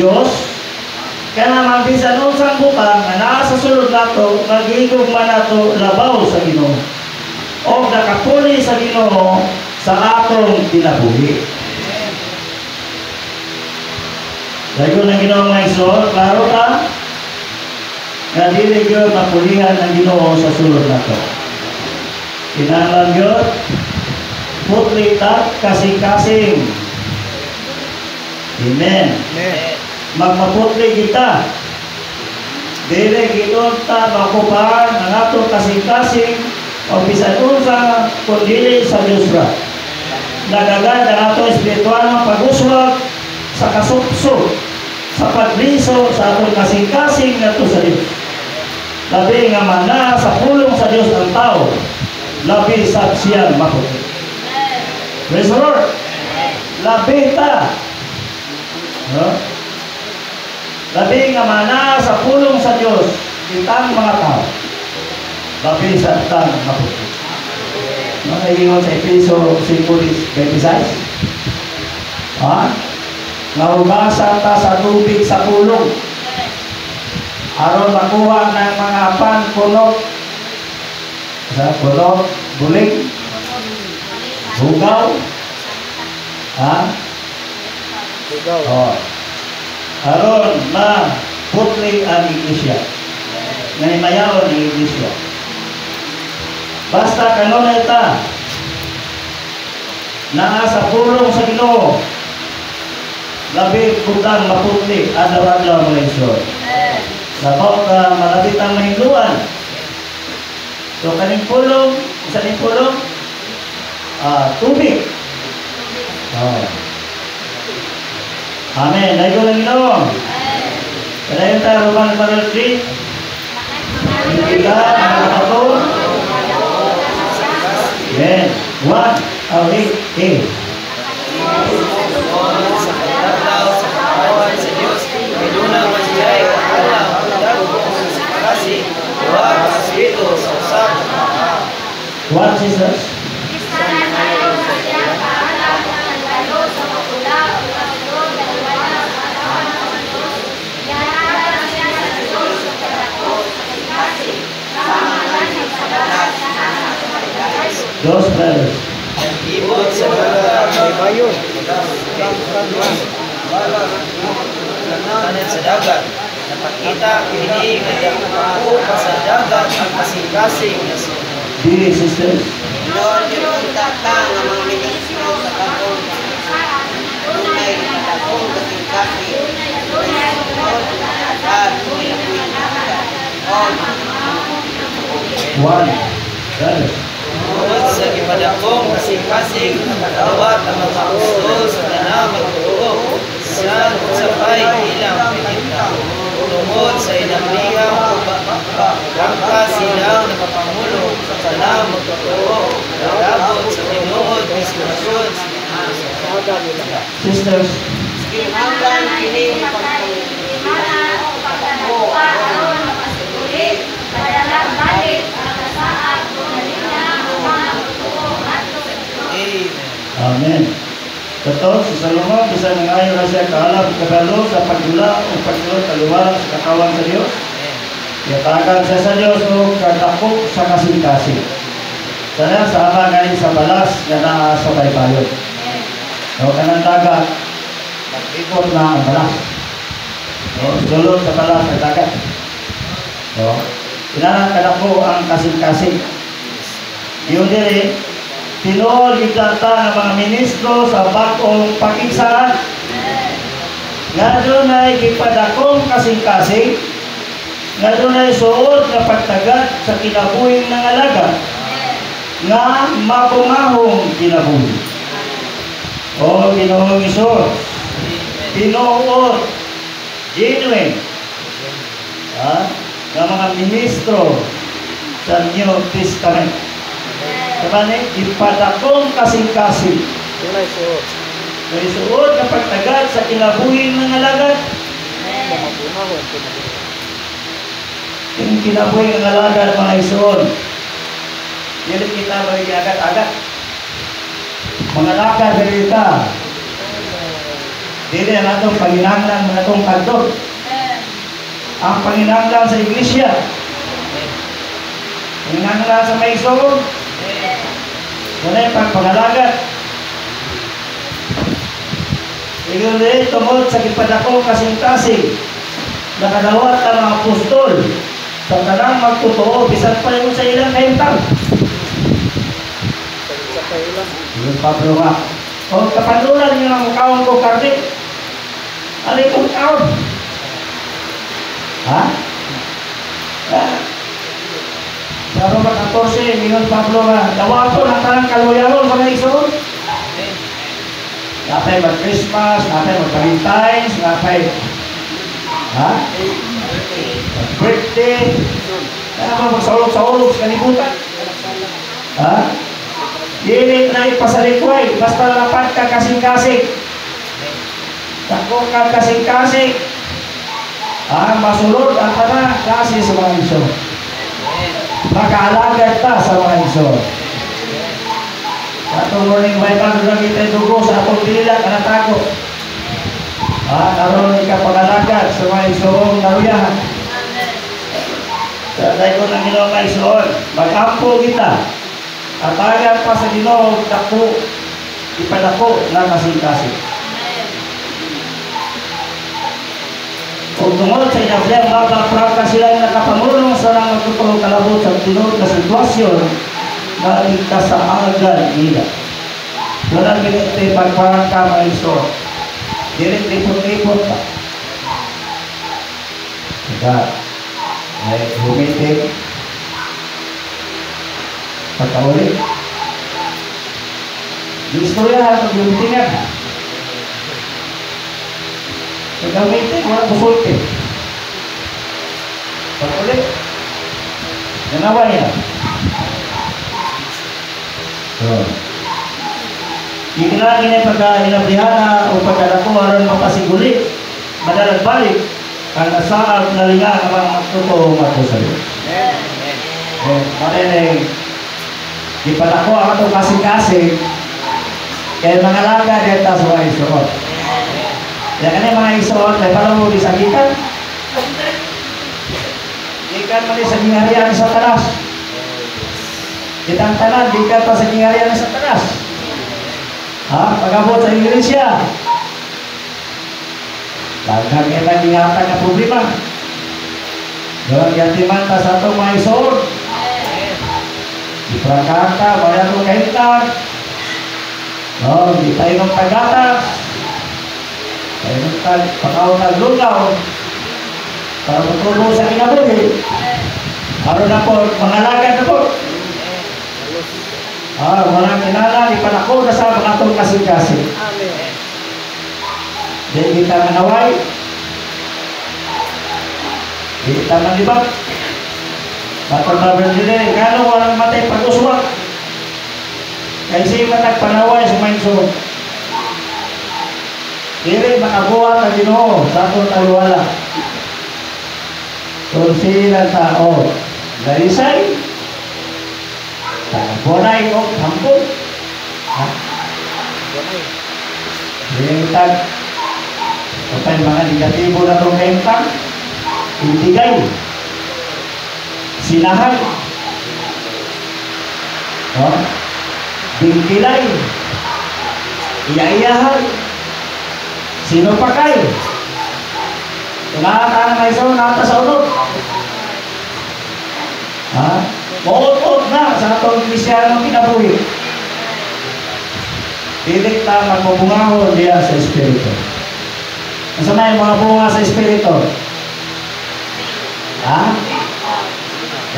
kaya naman bisan unsang butang na nasa sulod nato, mag-igog man nato labaw sa Ginoo. O nakapuli sa Ginoo sa atong kinabuhi. Dahil ko ng Ginoo nga isod, klaro ka, na dili yun mapulihan ng Ginoo sa sulod nato. Kinahanglan yun, putli at kasing-kasing. Amen. Magmaputli kita. Dili giton ta makupahan ang atong kasing-kasing o bisan unsa kundi sa Dios ra. Nagagad ang atong espiritual ng pag-uswag sa kasupso, sa pagliso sa atong kasing-kasing nato sa Dios. Labi nga mana sa pulong sa Dios ang tao, labi sa siyang maputi. Praise the Lord. Labi ta. Labi nga mana sa pulong sa Diyos, kitang mga tao, labi sa tang maputi. Naiingon sa Episo 5:26. Naugasan ta sa tubig sa pulong, aron makuha ng mga panpunot sa punot, bulig, bugaw, aron na putli ang iglesia, naimayaw ang iglesia. Basta kanunay ta naa sa pulong sa Ginoo, labi butang maputli adlaw-adlaw mga isod. Labaw ka malapit ang mahinduan. So kaning pulong, isa ning pulong, tubig. Amen. Dahil ko lang Ginoo. Kadayon ta Roman 3. Kita ang ako. Amen. 1. Okay. Sa pagdadaw sa What, sisters? Isanan ayon sa siyang kaalam ng nagdalo sa mapula o kasunod na liwanag sa katawan ng Diyos. Iyanatan siya sa Diyos sa kadako sa kasi sa mga nagsabalas sa anak sa pagkakayo. Those brothers. Ibot sa dagat, may bayon. Kanan sa dagat. Napakita kini ako sa dagat ang kasing-kasing na siya. Dili, sisters. Lord, yung tatang ang mga ministro sa katong tunay na katong kasing-kasi tunay Lord at tunay One. Brothers. Tungkol sa gipadakong kasing-kasing nakadawat ang mga apostol sa tanang magtutuo sa sabay ilang pinita. Tungkol sa ilang liyang bangka silang nakapangulo sa tanang magtutuo labot sa tinuod diskusyon Sisters. hanggang kini pagkalimana o pagkanakuha aron mapasigulit padalang balik ang kasaad o nalina ang mga magtuo ato sa Diyos. Amen. Amen. Totoo, si Salomon, bisa nangayon na siya kaalam kadalo sa pagdula o pagdula kaluwar sa katawan sa Diyos. Yatakan siya sa Diyos o katakot sa kasing-kasing. Sana sama galing sa balas na naa sa baybayon. O kanang dagat, mag-ikot na ang balas. O sulod sa balas ng dagat. O, kinakadako ang kasing-kasing. Yun din tinuod itlanta ng mga ministro sa bagong pakigsaan. Nga doon ay ipadakong kasing-kasing, nga doon ay suod na pagtagad sa kinabuhing ng alaga, nga mapumahong kinabuhi. O Ginoong Isus, tinuod, genuine, ng mga ministro sa New Testament. Sabani, ipadakong kasing-kasing. May suod na pagtagad sa kinabuhin ng alagad. Yung kinabuhin ng alagad, mga isuod. Dili kita bagi agad-agad. Mga lakad dili ka. Dili ang atong panginanglan mga atong kantor. Ang panginanglan sa iglesia. Panginanglan sa may isuod. Wala yung pagpangalagat. Ikaw rin, tungod sa ipadakong kasing-kasing, nakadawat ang mga apostol sa tanang magtotoo, bisan pa yung sa ilang kaintang. Yung Pablo nga. O kapanulan niyo ang mukhaong ko kardik. Ano yung mukhaong? Ha? Sa Roma 14, mingon Pablo nga, dawato ng tanang kaluyaron, mga isun. Napay mag-Christmas, napay mag-Valentine's, napay birthday, napay magsaulog-saulog sa kalibutan. Dili na ipasalikway, basta lapat ka kasing-kasing. Tako ka kasing-kasing. Masulod ang tanang kasi sa mga isun. Makaalagat ta sa mga iso. Atong morning Bible na kita dugo sa atong dila na tago. Karon ikapangalagad sa mga isoong naruyahan. Sa tayo ng Ginoo nga isoon, mag-ampo kita. Atagan pa sa Ginoo dako ipadako na kasing-kasing. Kung tungod sa inabiyang babaprak sila nakapamulong sa nang magtutulong kalabot sa tinod na sitwasyon na ikasaagan nila. Wala biniti pagparang ka mga iso. Dirit lipot-lipot ka. Saka, ay humitig. Pagkaulit. Di istorya, pag-humitingan. Pagkamitin, wala busulti. Pag-ulit. Nanawa niya. So, ikinangin ay pagka-inabrihana o pagkadako aron mapasiguli, madalag balik, ang nasaag na linga ng mga magtutulong ato sa Diyos. Marinay, Di pala ko ang itong kasing-kasing. Kaya mga laga dito sa mga isuot. Kaya kanya mga isuot, may palang muli sa gikan. Gikan muli sa gingarian sa tanas. Kitang tanan, gikan pa sa gingarian sa tanas. Ha? Pag-abot sa iglesia. Daghang ilang ingatan na problema. Doon yatiman ta sa itong mga isuot. Di prakata, bayan mo kahitan. No, di tayo ng tagatas. Tayo ng pakaw ng lugaw. Para matulong sa kinabuhi. Araw na po, mga lagad na po. Walang kinala, ipanako na sa mga itong kasing-kasing. Di kita manaway. Di kita manibak. Batang Robert Dile, kano walang matay pag-uswak. Kasi matagpanaway sa mindso. Dili makabuhat ang Ginoo sa atong talwala. Kung sila tao, dalisay, bonay o hampon. Hintag. Kapag mga negatibo na itong hintag, intigay. Sinahan, bingkilay, iya-iyahan, sinupakay, tunatan na iso, nata sa unod. Maot-ot na sa atong Kristiyanong kinabuhi. Pilit na magpupungahon diya sa Espiritu. Asa na yung mga bunga sa Espiritu?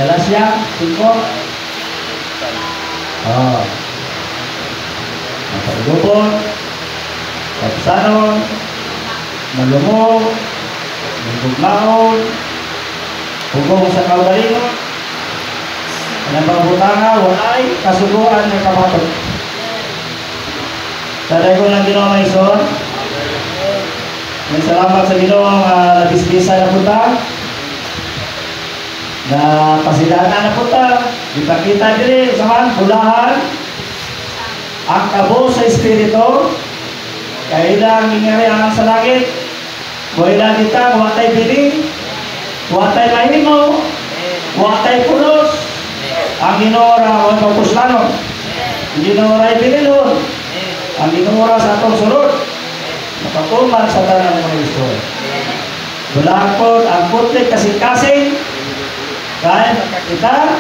Galatia 5. Mapagubon, kapsanon, malumog, magugmaon, hugong sa kaugalingon, ang pangabutanga, walay, kasuguan ng kapatot. Saday ko ng Ginoo may ison. May salamat sa Ginoo nabisbisa na punta. Na pasidana na punta, ipakita diri samahan bulahan ang kabo sa Espiritu kailang ingarihan sa langit wala kita, watay biling watay mahimo watay pulos ang Ginoo o puslano ang Ginoo ay binilon ang Ginoo sa atong sulod nakatuman sa tanang mga Iso bulahan po ang putlik kasing-kasing kaya makakita.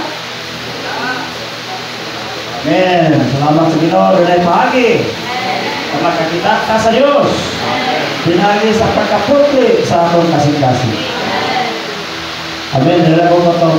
Amen. Salamat sa Ginoo rin pahagi. Makakita ka sa Diyos. Pinagi sa pagkaputli sa atong kasing-kasing. Amen. Dala ko ito.